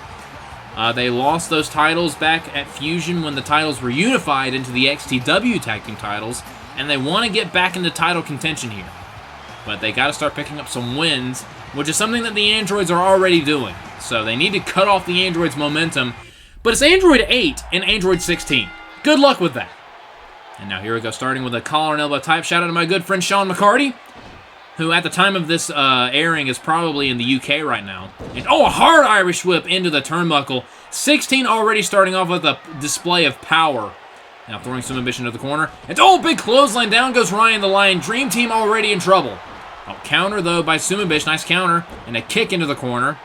They lost those titles back at Fusion when the titles were unified into the XTW Tag Team titles, and they want to get back into title contention here. But they got to start picking up some wins, which is something that the Androids are already doing. So they need to cut off the Androids' momentum. But it's Android 8 and Android 16. Good luck with that. And now here we go, starting with a collar and elbow type. Shout out to my good friend Sean McCarty, who at the time of this airing is probably in the UK right now. And a hard Irish whip into the turnbuckle. 16 already starting off with a display of power. Now throwing Sumibish into the corner. And big clothesline, down goes Ryan the Lion. Dream Team already in trouble. Counter though by Sumibish, nice counter. And a kick into the corner.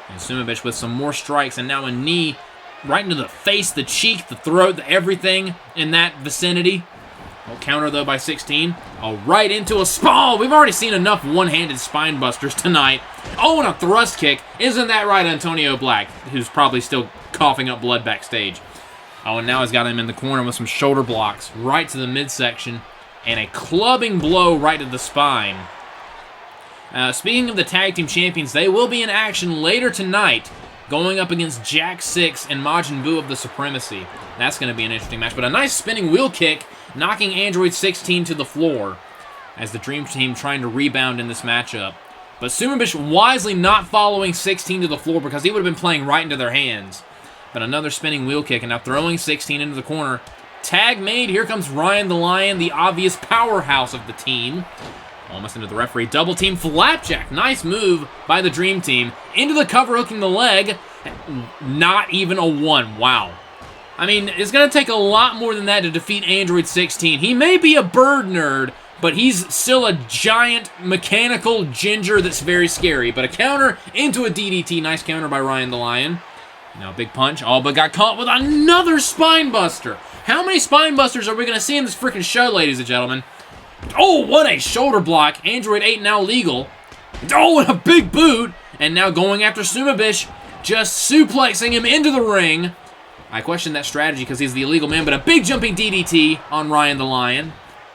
And Sumibish with some more strikes, and now a knee right into the face, the cheek, the throat, everything in that vicinity. Counter, though, by 16. Right into a spawn. We've already seen enough one-handed spine busters tonight. And a thrust kick. Isn't that right, Antonio Black, who's probably still coughing up blood backstage. And now he's got him in the corner with some shoulder blocks right to the midsection. And a clubbing blow right to the spine. Speaking of the Tag Team Champions, they will be in action later tonight, going up against Jack 6 and Majin Buu of the Supremacy. That's going to be an interesting match. But a nice spinning wheel kick, knocking Android 16 to the floor as the Dream Team trying to rebound in this matchup. But Sumibish wisely not following 16 to the floor because he would have been playing right into their hands. But another spinning wheel kick, and now throwing 16 into the corner. Tag made. Here comes Ryan the Lion, the obvious powerhouse of the team. Almost into the referee. Double team flapjack. Nice move by the Dream Team. Into the cover, hooking the leg. Not even a 1. Wow. I mean, it's going to take a lot more than that to defeat Android 16. He may be a bird nerd, but he's still a giant mechanical ginger that's very scary. But a counter into a DDT. Nice counter by Ryan the Lion. Now big punch. Oh, but got caught with another spine buster. How many spine busters are we going to see in this freaking show, ladies and gentlemen? Oh, what a shoulder block. Android 8 now legal. Oh, and a big boot. And now going after Sumibish, just suplexing him into the ring. I question that strategy because he's the illegal man, but a big jumping DDT on Ryan the Lion.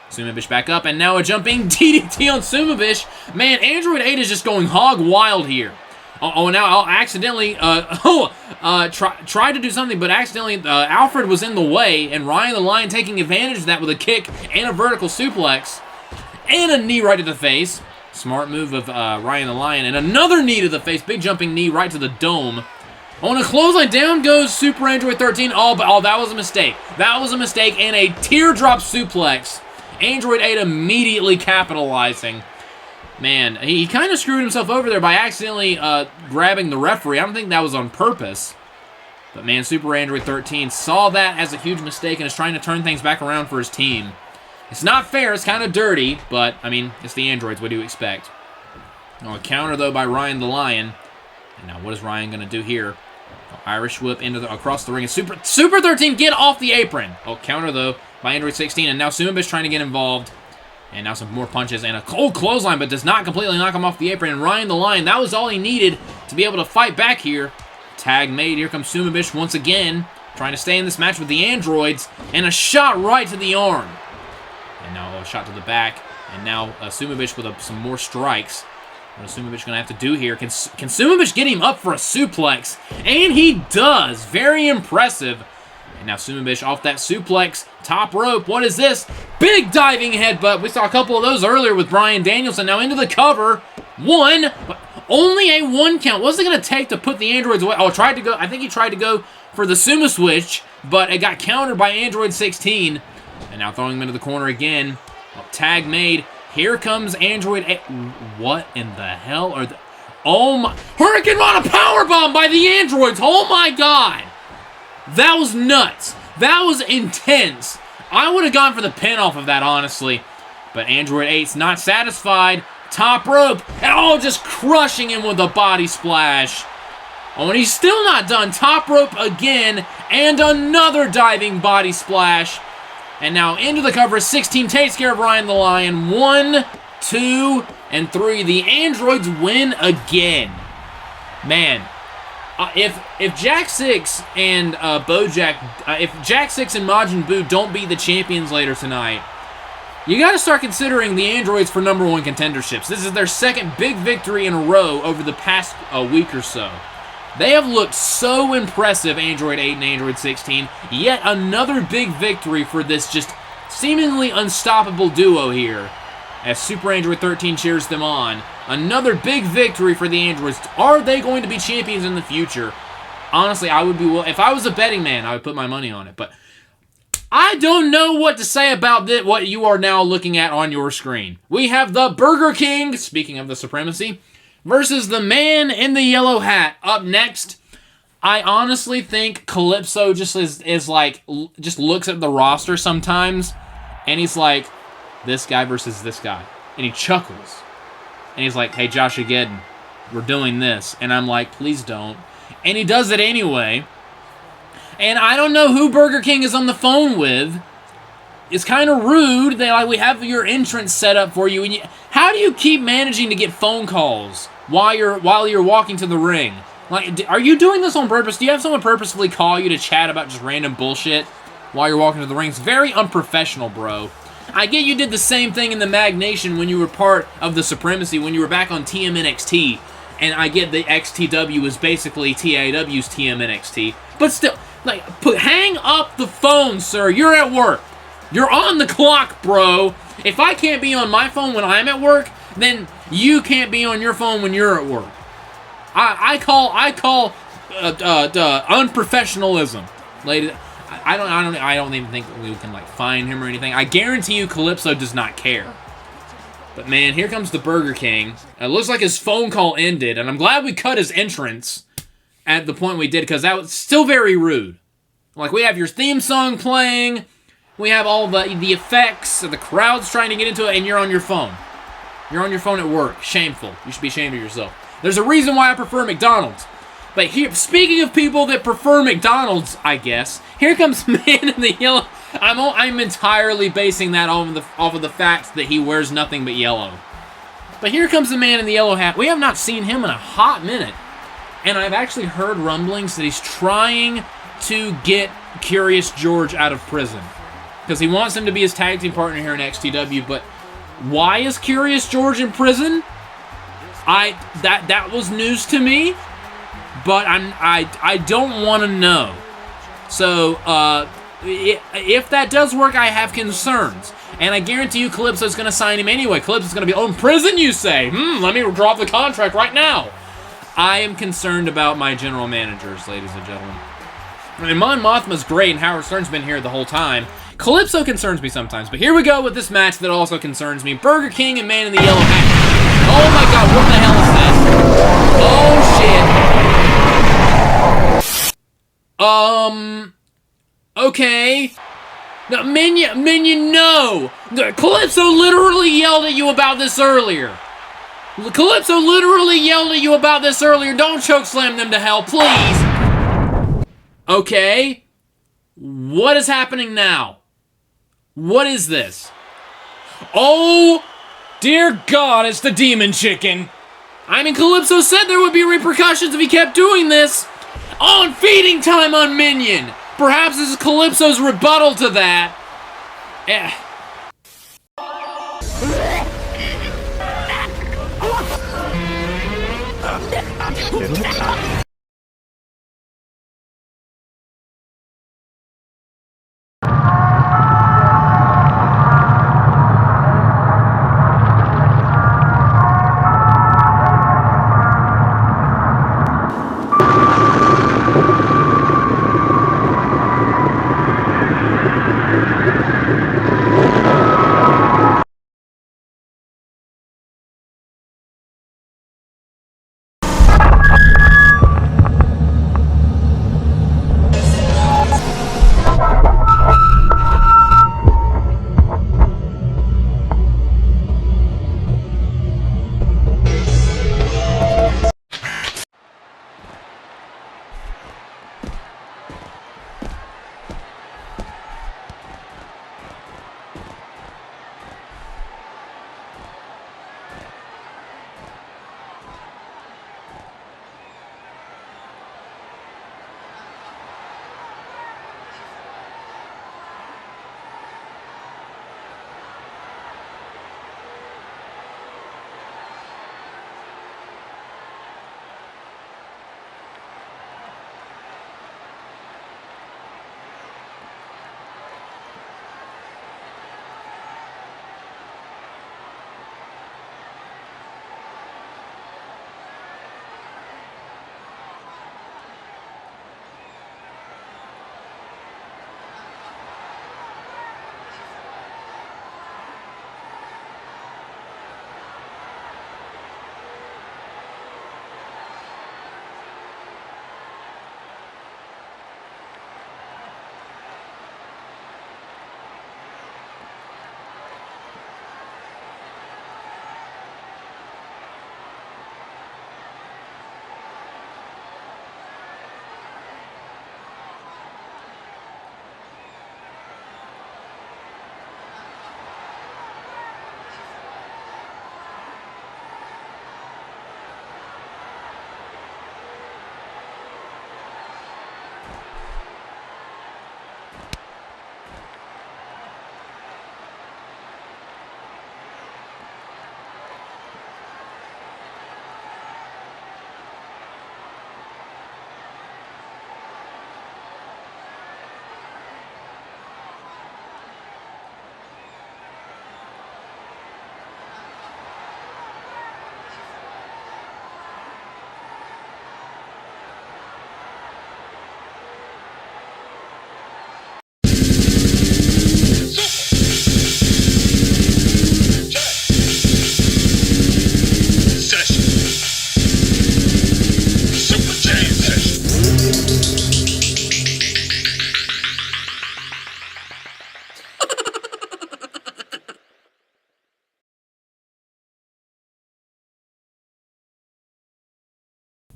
Sumibish back up, and now a jumping DDT on Sumibish. Man, Android 8 is just going hog wild here. Oh, now I'll accidentally, tried to do something, but accidentally Alfred was in the way, and Ryan the Lion taking advantage of that with a kick and a vertical suplex, and a knee right to the face. Smart move of Ryan the Lion, and another knee to the face, big jumping knee right to the dome. On a clothesline, down goes Super Android 13. Oh, but that was a mistake. That was a mistake, and a teardrop suplex. Android 8 immediately capitalizing. Man, he kind of screwed himself over there by accidentally grabbing the referee. I don't think that was on purpose. But man, Super Android 13 saw that as a huge mistake and is trying to turn things back around for his team. It's not fair, it's kind of dirty, but, I mean, it's the androids, what do you expect? A counter, though, by Ryan the Lion. And now, what is Ryan going to do here? Irish whip across the ring. And Super 13, get off the apron! Oh, counter, though, by Android 16. And now Sumibish trying to get involved. And now some more punches and a cold clothesline, but does not completely knock him off the apron. And Ryan the Lion, that was all he needed to be able to fight back here. Tag made. Here comes Sumibish once again, trying to stay in this match with the androids. And a shot right to the arm. And now a shot to the back. And now Sumibish with some more strikes. What is Sumibish going to have to do here? Can Sumibish get him up for a suplex? And he does. Very impressive. And now Sumibish off that suplex. Top rope. What is this? Big diving headbutt. We saw a couple of those earlier with Bryan Danielson. Now into the cover. One. But only a one count. What's it going to take to put the androids away? Oh, I think he tried to go for the Sumo Switch, but it got countered by Android 16. And now throwing him into the corner again. Oh, tag made. Here comes Android 8. What in the hell are the... Oh my... Hurricane Rana powerbomb by the androids. Oh my god. That was nuts. That was intense. I would have gone for the pin off of that, honestly. But Android 8's not satisfied. Top rope. And oh, just crushing him with a body splash. Oh, and he's still not done. Top rope again. And another diving body splash. And now into the cover. 16 takes care of Ryan the Lion. 1, 2, and 3. The androids win again. Man. If Jack 6 and if Jack 6 and Majin Buu don't beat the champions later tonight, you got to start considering the androids for #1 contenderships. This is their second big victory in a row over the past week or so. They have looked so impressive, Android 8 and Android 16. Yet another big victory for this just seemingly unstoppable duo here, as Super Android 13 cheers them on. Another big victory for the androids. Are they going to be champions in the future? Honestly, I would be if I was a betting man, I would put my money on it. But I don't know what to say about this, what you are now looking at on your screen. We have the Burger King, speaking of the supremacy, versus the man in the yellow hat. Up next, I honestly think Calypso just just looks at the roster sometimes, and he's like, this guy versus this guy. And he chuckles. And he's like, hey, Josh, again, we're doing this. And I'm like, please don't. And he does it anyway. And I don't know who Burger King is on the phone with. It's kind of rude. We have your entrance set up for you. And how do you keep managing to get phone calls while you're walking to the ring? Like, are you doing this on purpose? Do you have someone purposefully call you to chat about just random bullshit while you're walking to the ring? It's very unprofessional, bro. I get you did the same thing in the Mag Nation when you were part of the Supremacy, when you were back on TMNXT, and I get the XTW is basically TAW's TMNXT, but still, hang up the phone, sir. You're at work. You're on the clock, bro. If I can't be on my phone when I'm at work, then you can't be on your phone when you're at work. I call unprofessionalism, ladies. I don't even think we can fine him or anything. I guarantee you Calypso does not care. But man, here comes the Burger King. It looks like his phone call ended, and I'm glad we cut his entrance at the point we did, because that was still very rude. We have your theme song playing, We have all the effects, the crowd's trying to get into it, and you're on your phone. You're on your phone at work. Shameful. You should be ashamed of yourself. There's a reason why I prefer McDonald's. But here, speaking of people that prefer McDonald's, I guess, here comes Man in the Yellow. I'm entirely basing that off of the fact that he wears nothing but yellow. But here comes the Man in the yellow hat. We have not seen him in a hot minute. And I've actually heard rumblings that he's trying to get Curious George out of prison. Because he wants him to be his tag team partner here in XTW, but why is Curious George in prison? That was news to me, but I don't want to know. So if that does work, I have concerns, and I guarantee you, Calypso's going to sign him anyway. Calypso's going to be, oh, in prison, you say? Let me drop the contract right now. I am concerned about my general managers, ladies and gentlemen. I mean, Mon Mothma's great, and Howard Stern's been here the whole time. Calypso concerns me sometimes, but here we go with this match that also concerns me. Burger King and Man in the Yellow Hat. Oh my god, what the hell is this? Oh shit. Okay. No, Minion, no! Calypso literally yelled at you about this earlier. Calypso literally yelled at you about this earlier. Don't chokeslam them to hell, please. Okay. What is happening now? What is this? Oh, dear God, it's the Demon Chicken. I mean, Calypso said there would be repercussions if he kept doing this. On feeding time on Minion. Perhaps this is Calypso's rebuttal to that.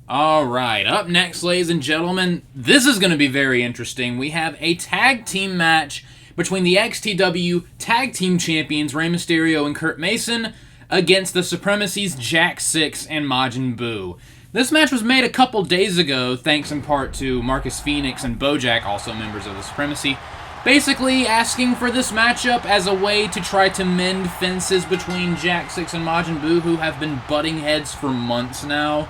Alright, up next, ladies and gentlemen, this is going to be very interesting. We have a tag team match between the XTW Tag Team Champions, Rey Mysterio and Kurt Mason, against the Supremacy's Jack 6 and Majin Buu. This match was made a couple days ago, thanks in part to Marcus Phoenix and Bojack, also members of the Supremacy, basically asking for this matchup as a way to try to mend fences between Jack 6 and Majin Buu, who have been butting heads for months now.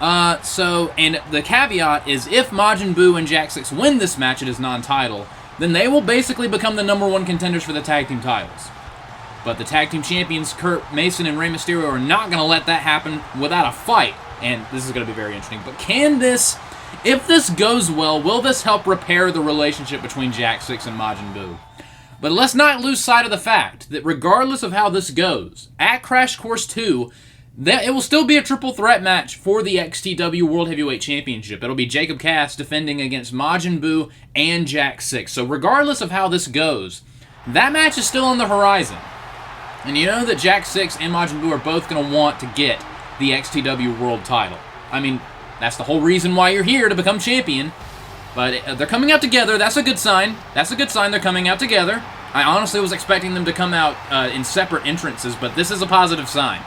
And the caveat is if Majin Buu and Jack 6 win this match, it is non-title, then they will basically become the #1 contenders for the tag team titles. But the tag team champions, Kurt Mason and Rey Mysterio, are not going to let that happen without a fight. And this is going to be very interesting. But if this goes well, will this help repair the relationship between Jack 6 and Majin Buu? But let's not lose sight of the fact that regardless of how this goes, at Crash Course 2, it will still be a triple threat match for the XTW World Heavyweight Championship. It'll be Jacob Cass defending against Majin Buu and Jack 6. So regardless of how this goes, that match is still on the horizon. And you know that Jack 6 and Majin Buu are both going to want to get the XTW World title. I mean, that's the whole reason why you're here, to become champion. But they're coming out together. That's a good sign. That's a good sign they're coming out together. I honestly was expecting them to come out in separate entrances, but this is a positive sign.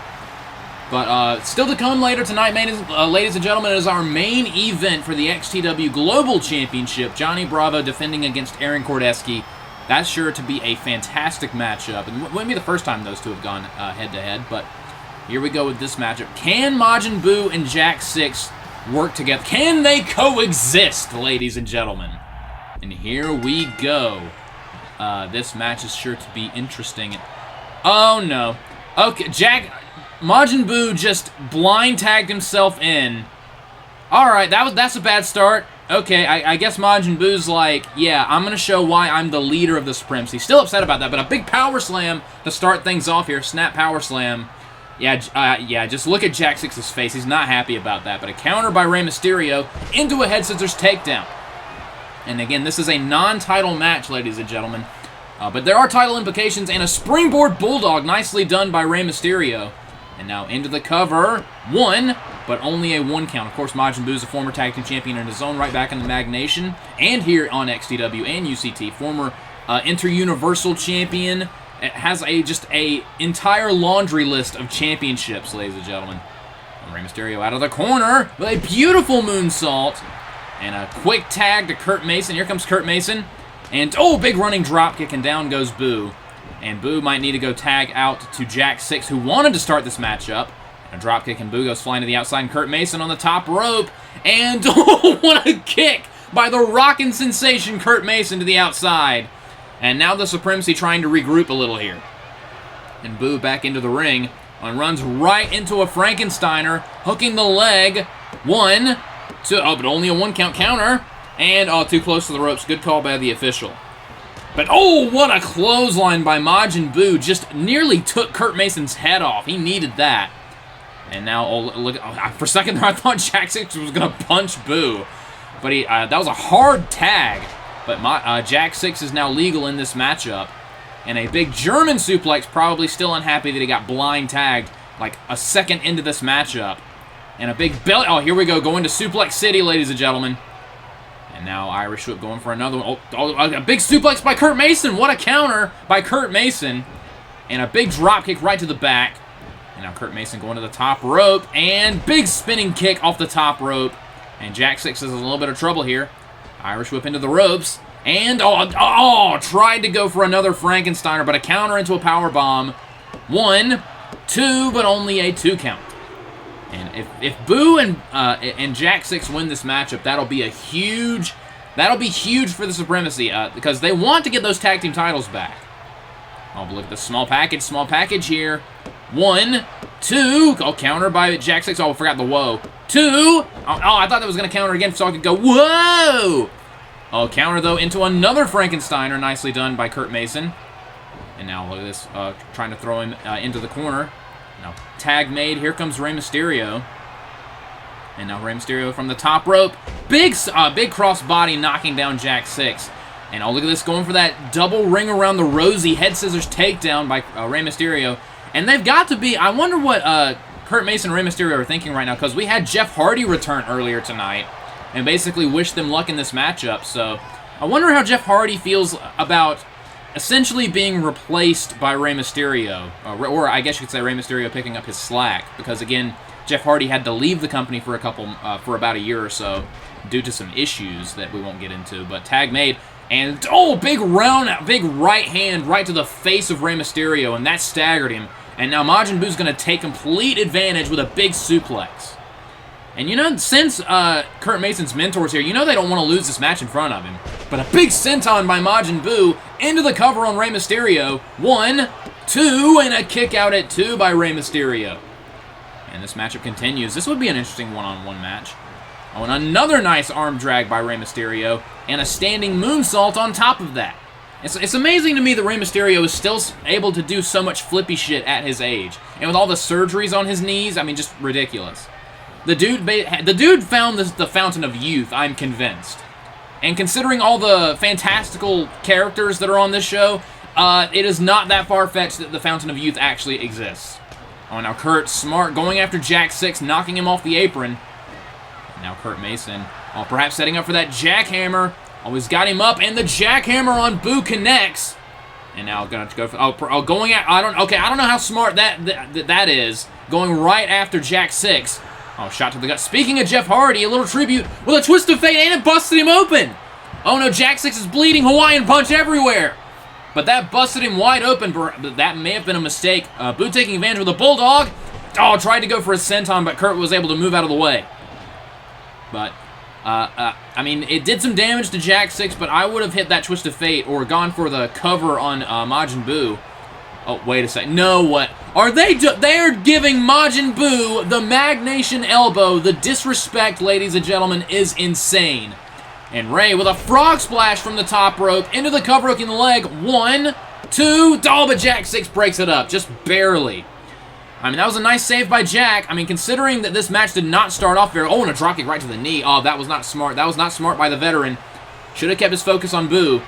But still to come later tonight, ladies and gentlemen, is our main event for the XTW Global Championship. Johnny Bravo defending against Aaron Kordeski. That's sure to be a fantastic matchup. And it wouldn't be the first time those two have gone head-to-head, but here we go with this matchup. Can Majin Buu and Jack 6 work together? Can they coexist, ladies and gentlemen? And here we go. This match is sure to be interesting. Oh, no. Okay, Majin Buu just blind tagged himself in. Alright, that's a bad start. Okay, I guess Majin Buu's like, yeah, I'm going to show why I'm the leader of the Supremacy. Still upset about that, but a big power slam to start things off here. Snap power slam. Yeah, just look at Jack 6's face. He's not happy about that. But a counter by Rey Mysterio into a head scissors takedown. And again, this is a non-title match, ladies and gentlemen. But there are title implications, and a springboard bulldog nicely done by Rey Mysterio. And now into the cover. One, but only a 1 count. Of course, Majin Buu is a former tag team champion in his own right, back in the Mag Nation, and here on XTW and UCT. Former Inter-Universal champion. It has just a entire laundry list of championships, ladies and gentlemen. And Rey Mysterio out of the corner with a beautiful moonsault. And a quick tag to Kurt Mason. Here comes Kurt Mason. And, oh, big running dropkick, and down goes Buu. And Buu might need to go tag out to Jack 6, who wanted to start this matchup. And a dropkick, and Buu goes flying to the outside, and Kurt Mason on the top rope. And, oh, what a kick by the rockin' sensation Kurt Mason to the outside. And now the Supremacy trying to regroup a little here. And Buu back into the ring and runs right into a Frankensteiner, hooking the leg. 1, 2, oh, but only a 1 count counter. And, oh, too close to the ropes. Good call by the official. But, oh, what a clothesline by Majin Buu. Just nearly took Kurt Mason's head off. He needed that. And now, oh, look, for a second there, I thought Jack 6 was going to punch Buu. But that was a hard tag. But Jack 6 is now legal in this matchup. And a big German suplex, probably still unhappy that he got blind tagged like a second into this matchup. And a big belly. Oh, here we go. Going to Suplex City, ladies and gentlemen. And now Irish Whip going for another one. Oh, a big suplex by Kurt Mason. What a counter by Kurt Mason. And a big drop kick right to the back. And now Kurt Mason going to the top rope. And big spinning kick off the top rope. And Jack 6 is in a little bit of trouble here. Irish Whip into the ropes. And, tried to go for another Frankensteiner, but a counter into a power bomb. 1, 2, but only a 2 count. And if Buu and Jack 6 win this matchup, that'll be huge for the Supremacy, because they want to get those tag team titles back. Oh, but look at the small package here. 1, 2, oh, counter by Jack 6. Oh, I forgot the whoa. 2, oh, I thought that was going to counter again so I could go, whoa! Oh, counter, though, into another Frankensteiner, nicely done by Kurt Mason. And now, look at this, trying to throw him into the corner. Now, tag made, here comes Rey Mysterio. And now Rey Mysterio from the top rope. Big crossbody knocking down Jack 6. And oh, look at this, going for that double ring around the rosy head scissors takedown by Rey Mysterio. And they've got to be, I wonder what Kurt Mason and Rey Mysterio are thinking right now, because we had Jeff Hardy return earlier tonight and basically wish them luck in this matchup. So I wonder how Jeff Hardy feels about essentially being replaced by Rey Mysterio, or I guess you could say Rey Mysterio picking up his slack, because again, Jeff Hardy had to leave the company for about a year or so due to some issues that we won't get into. But tag made, and big right hand right to the face of Rey Mysterio, and that staggered him. And now Majin Buu's going to take complete advantage with a big suplex. And you know, since Kurt Mason's mentor's here, you know they don't want to lose this match in front of him. But a big senton by Majin Buu into the cover on Rey Mysterio. 1, 2, and a kick out at 2 by Rey Mysterio. And this matchup continues. This would be an interesting one-on-one match. Oh, and another nice arm drag by Rey Mysterio, and a standing moonsault on top of that. It's amazing to me that Rey Mysterio is still able to do so much flippy shit at his age. And with all the surgeries on his knees, I mean, just ridiculous. The dude found the fountain of youth, I'm convinced. And considering all the fantastical characters that are on this show, it is not that far-fetched that the fountain of youth actually exists. Oh, now Kurt, smart, going after Jack 6, knocking him off the apron. Now Kurt Mason, perhaps setting up for that jackhammer. Always got him up, and the jackhammer on Buu connects. And now going to go for, going at, I don't know how smart that is. Going right after Jack 6. Oh, shot to the gut. Speaking of Jeff Hardy, a little tribute with a twist of fate, and it busted him open. Oh no, Jack 6 is bleeding, Hawaiian punch everywhere. But that busted him wide open. That may have been a mistake. Buu taking advantage with a bulldog. Oh, tried to go for a senton, but Kurt was able to move out of the way. But, I mean, it did some damage to Jack 6, but I would have hit that twist of fate or gone for the cover on Majin Buu. Oh, wait a second. No, what? Are they are giving Majin Buu the Magnation Elbow. The disrespect, ladies and gentlemen, is insane. And Rey with a frog splash from the top rope into the cover hook in the leg. 1, 2, but Jack 6 breaks it up, just barely. I mean, that was a nice save by Jack. I mean, considering that this match did not start off very... Oh, and a dropkick right to the knee. Oh, that was not smart. That was not smart by the veteran. Should have kept his focus on Buu.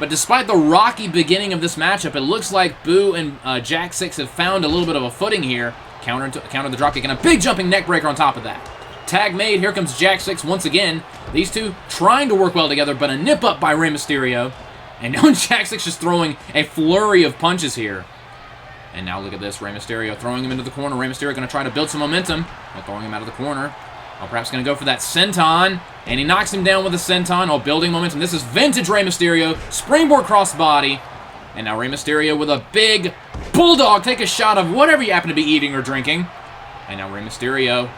But despite the rocky beginning of this matchup, it looks like Buu and Jack 6 have found a little bit of a footing here. Counter the dropkick, and a big jumping neck breaker on top of that. Tag made. Here comes Jack 6 once again. These two trying to work well together, but a nip up by Rey Mysterio. And now Jack 6 is throwing a flurry of punches here. And now look at this. Rey Mysterio throwing him into the corner. Rey Mysterio going to try to build some momentum by throwing him out of the corner. Oh, perhaps going to go for that senton. And he knocks him down with a senton. Oh, building momentum. This is vintage Rey Mysterio. Springboard crossbody. And now Rey Mysterio with a big bulldog. Take a shot of whatever you happen to be eating or drinking. And now Rey Mysterio.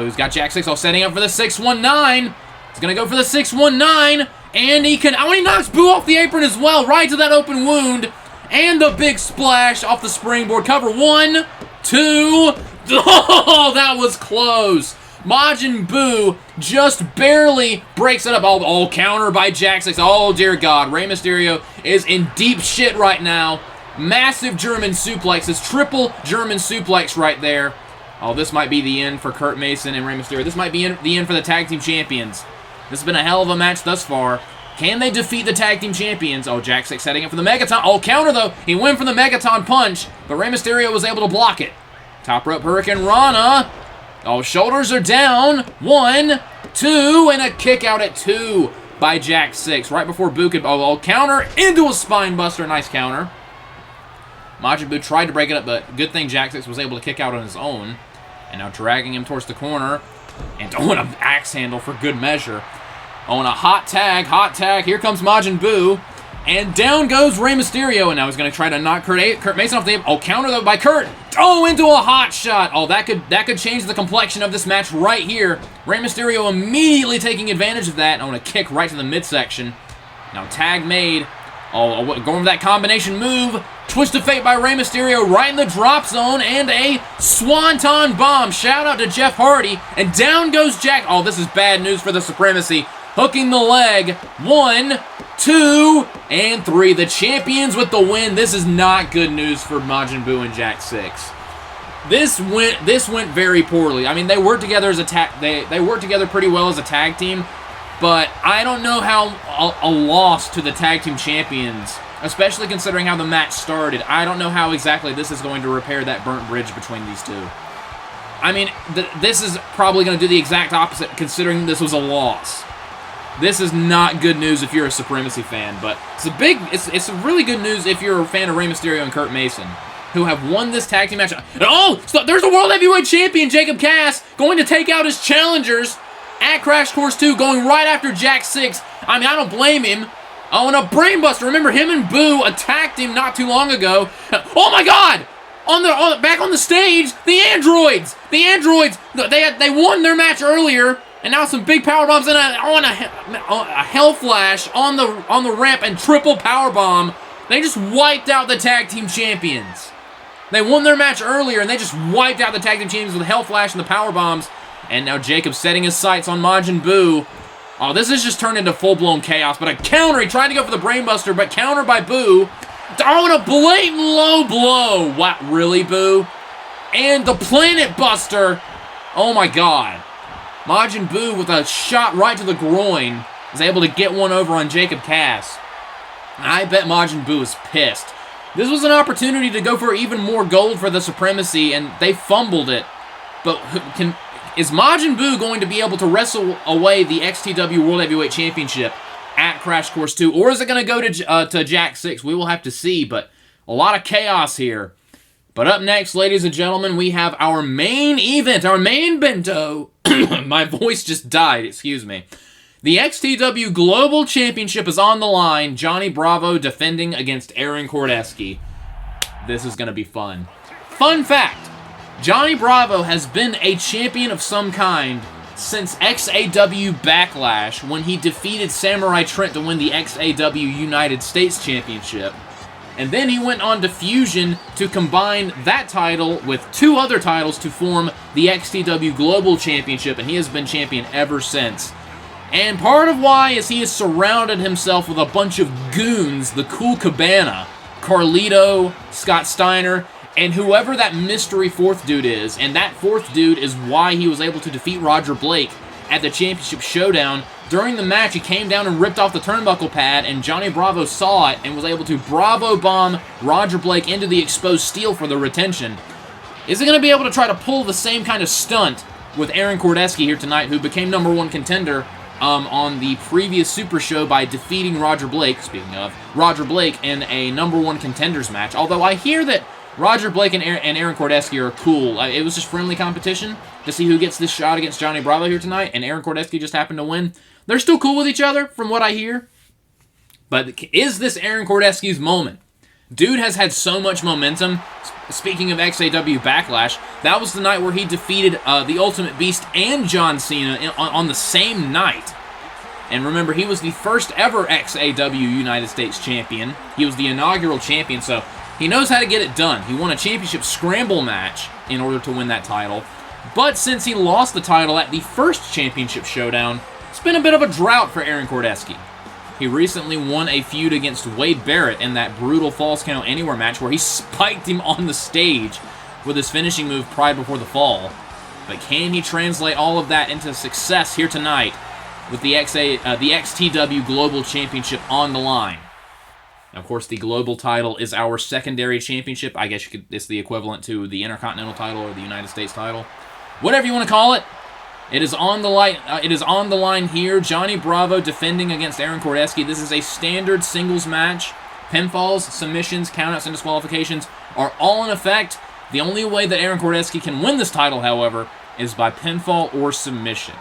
He's got Jack 6. Setting up for the 619. He's going to go for the 619. And he can... Oh, he knocks Buu off the apron as well. Right to that open wound. And the big splash off the springboard cover. 1, 2. Oh, that was close. Majin Buu just barely breaks it up. Oh, counter by Jack 6. Oh, dear God. Rey Mysterio is in deep shit right now. Massive German suplex. This triple German suplex right there. Oh, this might be the end for Kurt Mason and Rey Mysterio. This might be the end for the Tag Team Champions. This has been a hell of a match thus far. Can they defeat the Tag Team Champions? Oh, Jack 6 setting up for the Megaton. Oh, counter, though. He went for the Megaton punch, but Rey Mysterio was able to block it. Top rope Hurricane Rana. Oh, shoulders are down. 1, 2, and a kick out at 2 by Jack 6. Right before Buu could... Oh, counter into a spine buster. Nice counter. Majin Buu tried to break it up, but good thing Jack 6 was able to kick out on his own. And now dragging him towards the corner. And an axe handle for good measure. Oh, and a hot tag. Here comes Majin Buu. And down goes Rey Mysterio. And now he's going to try to knock Kurt Mason off the... Oh, counter though by Kurt. Oh, into a hot shot. Oh, that could change the complexion of this match right here. Rey Mysterio immediately taking advantage of that. Oh, and a kick right to the midsection. Now tag made. Oh, going for that combination move. Twist of fate by Rey Mysterio right in the drop zone. And a swanton bomb. Shout out to Jeff Hardy. And down goes Jack. Oh, this is bad news for the Supremacy. Hooking the leg. 1, 2, and 3. The champions with the win. This is not good news for Majin Buu and Jack 6. This went very poorly. I mean, they worked together as a they worked together pretty well as a tag team, but I don't know how a loss to the Tag Team Champions, especially considering how the match started, I don't know how exactly this is going to repair that burnt bridge between these two. I mean, this is probably going to do the exact opposite, considering this was a loss. This is not good news if you're a Supremacy fan, but it's really good news if you're a fan of Rey Mysterio and Kurt Mason, who have won this tag team match. Oh, so there's a World Heavyweight Champion, Jacob Cass, going to take out his challengers at Crash Course 2, going right after Jack 6. I mean, I don't blame him. Oh, and a Brainbuster. Remember, him and Boo attacked him not too long ago. Oh my God! Back on the stage, the androids. They won their match earlier, and now some big power bombs and a hell flash on the ramp and triple power bomb. They just wiped out the tag team champions. They won their match earlier, and they just wiped out the tag team champions with the hell flash and the power bombs. And now Jacob setting his sights on Majin Buu. Oh, this has just turned into full-blown chaos. But a counter. He tried to go for the Brainbuster, but countered by Boo. Oh, and a blatant low blow. What, really, Boo? And the Planet Buster. Oh, my God. Majin Buu with a shot right to the groin is able to get one over on Jacob Cass. I bet Majin Buu is pissed. This was an opportunity to go for even more gold for the Supremacy, and they fumbled it. But is Majin Buu going to be able to wrestle away the XTW World Heavyweight Championship at Crash Course 2? Or is it going to go to Jack 6? We will have to see, but a lot of chaos here. But up next, ladies and gentlemen, we have our main event, our main bento. My voice just died, excuse me. The XTW Global Championship is on the line. Johnny Bravo defending against Aaron Kordeski. This is going to be fun. Fun fact, Johnny Bravo has been a champion of some kind since XAW Backlash, when he defeated Samurai Trent to win the XAW United States Championship. And then he went on to Fusion to combine that title with two other titles to form the XTW Global Championship, and he has been champion ever since. And part of why is he has surrounded himself with a bunch of goons, the Cool Cabana, Carlito, Scott Steiner, and whoever that mystery fourth dude is. And that fourth dude is why he was able to defeat Roger Blake at the Championship Showdown. During the match, he came down and ripped off the turnbuckle pad, and Johnny Bravo saw it and was able to Bravo bomb Roger Blake into the exposed steel for the retention. Is he going to be able to try to pull the same kind of stunt with Aaron Kordeski here tonight, who became #1 contender on the previous Super Show by defeating Roger Blake, speaking of, Roger Blake in a #1 contenders match? Although I hear that Roger Blake and Aaron Kordeski are cool. It was just friendly competition to see who gets this shot against Johnny Bravo here tonight, and Aaron Kordeski just happened to win. They're still cool with each other, from what I hear. But is this Aaron Kordeski's moment? Dude has had so much momentum. Speaking of XAW Backlash, that was the night where he defeated the Ultimate Beast and John Cena on the same night. And remember, he was the first ever XAW United States champion. He was the inaugural champion, so he knows how to get it done. He won a championship scramble match in order to win that title. But since he lost the title at the first championship showdown, it's been a bit of a drought for Aaron Kordeski. He recently won a feud against Wade Barrett in that brutal Falls Count Anywhere match where he spiked him on the stage with his finishing move Pride Before the Fall. But can he translate all of that into success here tonight with the XTW Global Championship on the line? Of course, the global title is our secondary championship. I guess it's the equivalent to the Intercontinental title or the United States title. Whatever you want to call it. It is on the line. It is on the line here. Johnny Bravo defending against Aaron Kordeski. This is a standard singles match. Pinfalls, submissions, countouts, and disqualifications are all in effect. The only way that Aaron Kordeski can win this title, however, is by pinfall or submission.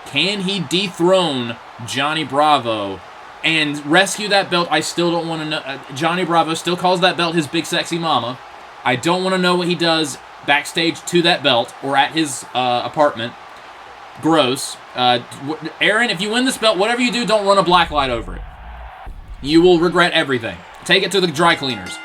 Can he dethrone Johnny Bravo and rescue that belt? I still don't want to know. Johnny Bravo still calls that belt his big sexy mama. I don't want to know what he does backstage to that belt or at his apartment. Gross. Aaron, if you win this belt, whatever you do, don't run a black light over it. You will regret everything. Take it to the dry cleaners.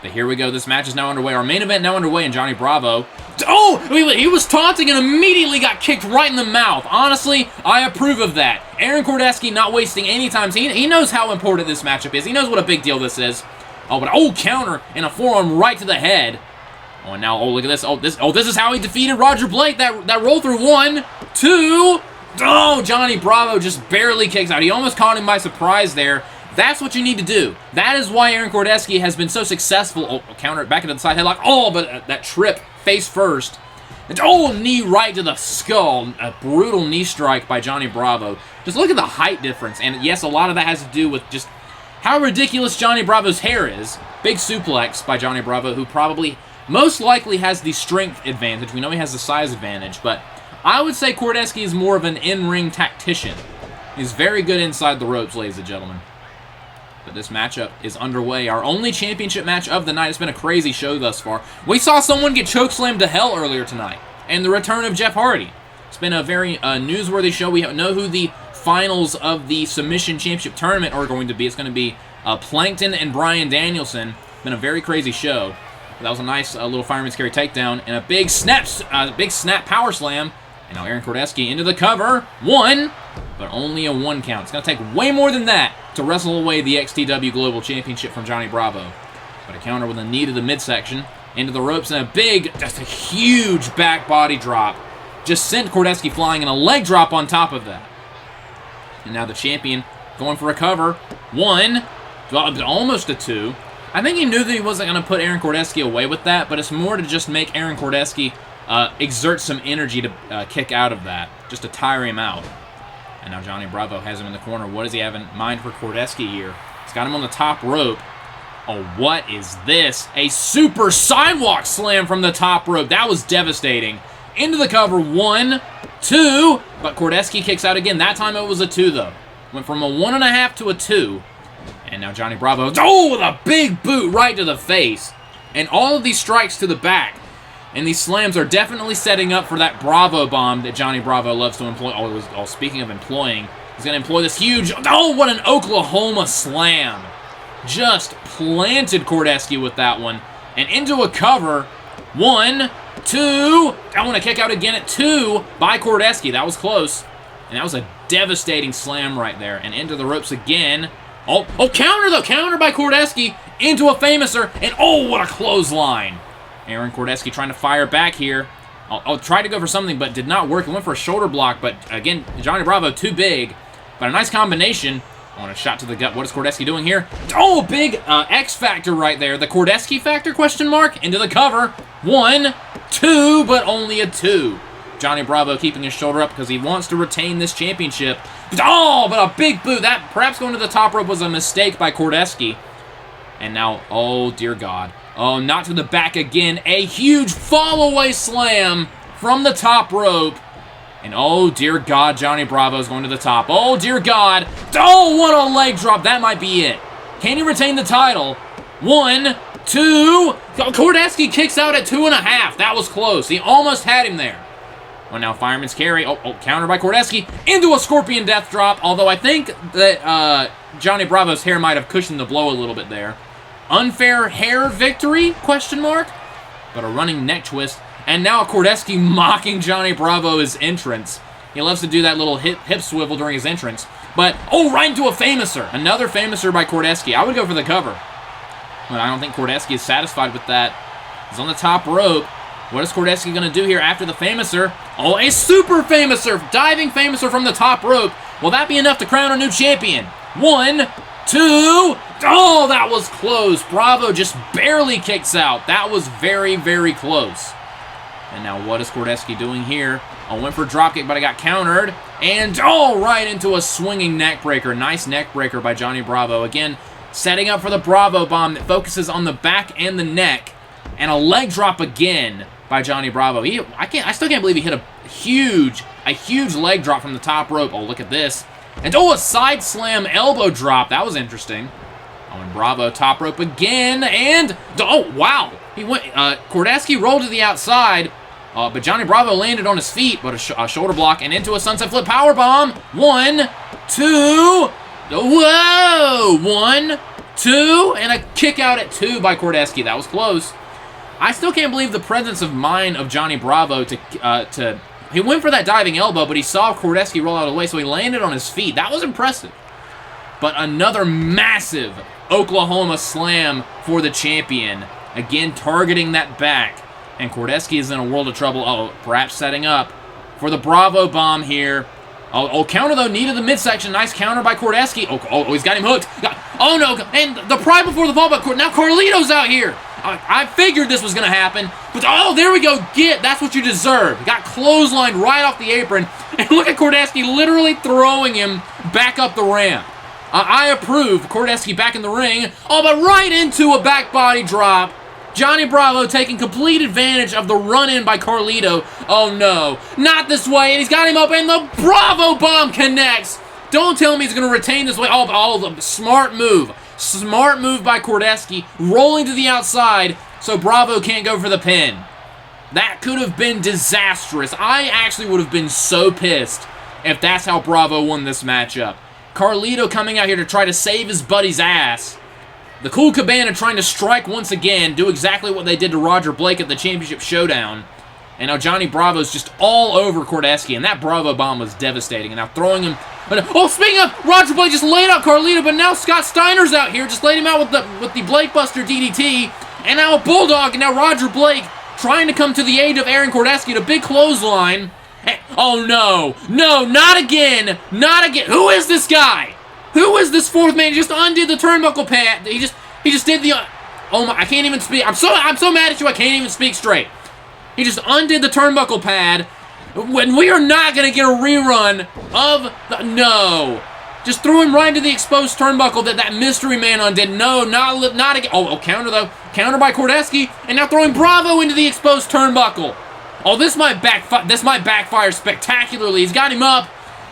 But here we go. This match is now underway. Our main event now underway, and Johnny Bravo... Oh! He was taunting and immediately got kicked right in the mouth. Honestly, I approve of that. Aaron Kordeski not wasting any time. He knows how important this matchup is. He knows what a big deal this is. Oh, but counter and a forearm right to the head. Oh, and now, look at this. This is how he defeated Roger Blake. That roll through 1, 2. Oh, Johnny Bravo just barely kicks out. He almost caught him by surprise there. That's what you need to do. That is why Aaron Kordeski has been so successful. Oh, counter it back into the side headlock. Oh, but that trip face first. And, oh, knee right to the skull. A brutal knee strike by Johnny Bravo. Just look at the height difference. And yes, a lot of that has to do with just how ridiculous Johnny Bravo's hair is. Big suplex by Johnny Bravo, who probably most likely has the strength advantage. We know he has the size advantage, but I would say Kordeski is more of an in-ring tactician. He's very good inside the ropes, ladies and gentlemen. But this matchup is underway. Our only championship match of the night. It's been a crazy show thus far. We saw someone get chokeslammed to hell earlier tonight. And the return of Jeff Hardy. It's been a very newsworthy show. We know who the finals of the Submission Championship Tournament are going to be. It's going to be Plankton and Bryan Danielson. It's been a very crazy show. But that was a nice little fireman's carry takedown. And a big snap power slam. And now Aaron Kordeski into the cover. One, but only a 1 count. It's going to take way more than that to wrestle away the XTW Global Championship from Johnny Bravo. But a counter with a knee to the midsection. Into the ropes and a big, just a huge back body drop. Just sent Kordeski flying and a leg drop on top of that. And now the champion going for a cover. 1, almost a 2. I think he knew that he wasn't going to put Aaron Kordeski away with that, but it's more to just make Aaron Kordeski exert some energy to kick out of that, just to tire him out. And now Johnny Bravo has him in the corner. What does he have in mind for Kordeski here? He's got him on the top rope. Oh, what is this? A super sidewalk slam from the top rope. That was devastating. Into the cover. 1, 2. But Kordeski kicks out again. That time it was a 2, though. Went from a 1.5 to a 2. And now Johnny Bravo. Oh, with a big boot right to the face. And all of these strikes to the back. And these slams are definitely setting up for that Bravo bomb that Johnny Bravo loves to employ. Oh, speaking of employing, he's going to employ this huge... Oh, what an Oklahoma slam. Just planted Kordeski with that one. And into a cover. 1, 2. I want to kick out again at 2 by Kordeski. That was close. And that was a devastating slam right there. And into the ropes again. Oh, counter though. Counter by Kordeski into a famouser. And oh, what a clothesline. Aaron Kordeski trying to fire back here. I'll try to go for something, but did not work. He went for a shoulder block, but again, Johnny Bravo too big. But a nice combination. I want a shot to the gut. What is Kordeski doing here? Oh, big X factor right there. The Kordeski factor, question mark? Into the cover. 1, 2, but only a 2. Johnny Bravo keeping his shoulder up because he wants to retain this championship. Oh, but a big boot. That perhaps going to the top rope was a mistake by Kordeski. And now, oh, dear God. Oh, not to the back again. A huge fall-away slam from the top rope. And oh, dear God, Johnny Bravo's going to the top. Oh, dear God. Oh, what a leg drop. That might be it. Can he retain the title? 1, 2. Kordeski kicks out at 2.5. That was close. He almost had him there. Well, now fireman's carry. Oh, counter by Kordeski into a scorpion death drop. Although I think that Johnny Bravo's hair might have cushioned the blow a little bit there. Unfair hair victory, question mark? But a running neck twist. And now Kordeski mocking Johnny Bravo's entrance. He loves to do that little hip swivel during his entrance. But, oh, right into a famouser. Another famouser by Kordeski. I would go for the cover. But I don't think Kordeski is satisfied with that. He's on the top rope. What is Kordeski going to do here after the famouser? Oh, a super famouser. Diving famouser from the top rope. Will that be enough to crown a new champion? 1, 2. Oh, that was close. Bravo just barely kicks out. That was very, very close. And now what is Kordeski doing here? Oh, went for a dropkick, but I got countered. And, oh, right into a swinging neck breaker. Nice neck breaker by Johnny Bravo. Again, setting up for the Bravo bomb that focuses on the back and the neck. And a leg drop again by Johnny Bravo. I still can't believe he hit a huge leg drop from the top rope. Oh, look at this. And, oh, a side slam elbow drop. That was interesting. Oh, and Bravo top rope again. And, oh, wow. He went, Kordeski rolled to the outside. But Johnny Bravo landed on his feet, but a shoulder block and into a sunset flip powerbomb. 1, 2. Whoa! 1, 2, and a kick out at 2 by Kordeski. That was close. I still can't believe the presence of mind of Johnny Bravo to he went for that diving elbow, but he saw Kordeski roll out of the way, so he landed on his feet. That was impressive. But another massive Oklahoma slam for the champion. Again, targeting that back. And Kordeski is in a world of trouble. Oh, perhaps setting up for the Bravo bomb here. Oh, counter though, knee to the midsection. Nice counter by Kordeski. Oh, he's got him hooked. Oh no, and the pride before the fall, but now Carlito's out here. I figured this was going to happen. But, oh, there we go. That's what you deserve. Got clotheslined right off the apron. And look at Kordeski literally throwing him back up the ramp. I approve. Kordeski back in the ring. Oh, but right into a back body drop. Johnny Bravo taking complete advantage of the run-in by Carlito. Oh, no. Not this way. And he's got him up, and the Bravo bomb connects. Don't tell me he's going to retain this way. Oh, smart move. Smart move by Kordeski. Rolling to the outside so Bravo can't go for the pin. That could have been disastrous. I actually would have been so pissed if that's how Bravo won this matchup. Carlito coming out here to try to save his buddy's ass. The Cool Cabana trying to strike once again, do exactly what they did to Roger Blake at the Championship Showdown. And now Johnny Bravo's just all over Kordeski, and that Bravo bomb was devastating. And now throwing him... Oh, speaking of, Roger Blake just laid out Carlito, but now Scott Steiner's out here, just laid him out with the Blake Buster DDT. And now a Bulldog, and now Roger Blake trying to come to the aid of Aaron Kordeski, a big clothesline. Oh, no. No, not again. Not again. Who is this guy? Who is this fourth man? He just undid the turnbuckle pad. He just did the... Oh, my... I can't even speak. I'm so mad at you, I can't even speak straight. He just undid the turnbuckle pad. When we are not going to get a rerun of the... No. Just threw him right into the exposed turnbuckle that mystery man undid. No, not again. Oh, counter, though. Counter by Kordeski. And now throwing Bravo into the exposed turnbuckle. Oh, this might backfire spectacularly. He's got him up.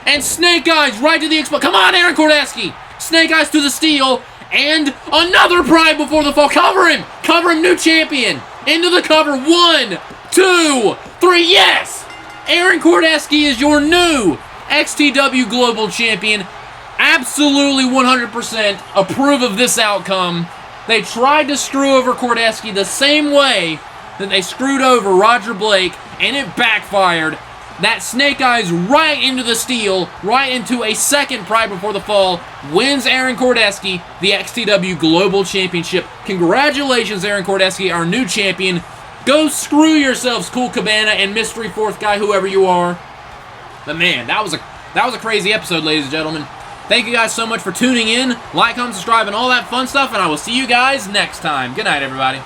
And Snake Eyes right to the exposed. Come on, Aaron Kordeski. Snake Eyes to the steel. And another Pride before the fall. Cover him. Cover him, new champion. Into the cover. 1, 2, 3. Yes! Aaron Kordeski is your new XTW Global Champion. Absolutely 100% approve of this outcome. They tried to screw over Kordeski the same way that they screwed over Roger Blake, and it backfired. That Snake Eyes right into the steel, right into a second Pride before the fall, wins Aaron Kordeski the XTW Global Championship. Congratulations, Aaron Kordeski, our new champion. Go screw yourselves, Cool Cabana and Mystery Fourth Guy, whoever you are. But man, that was a crazy episode, ladies and gentlemen. Thank you guys so much for tuning in. Like, comment, subscribe, and all that fun stuff, and I will see you guys next time. Good night, everybody.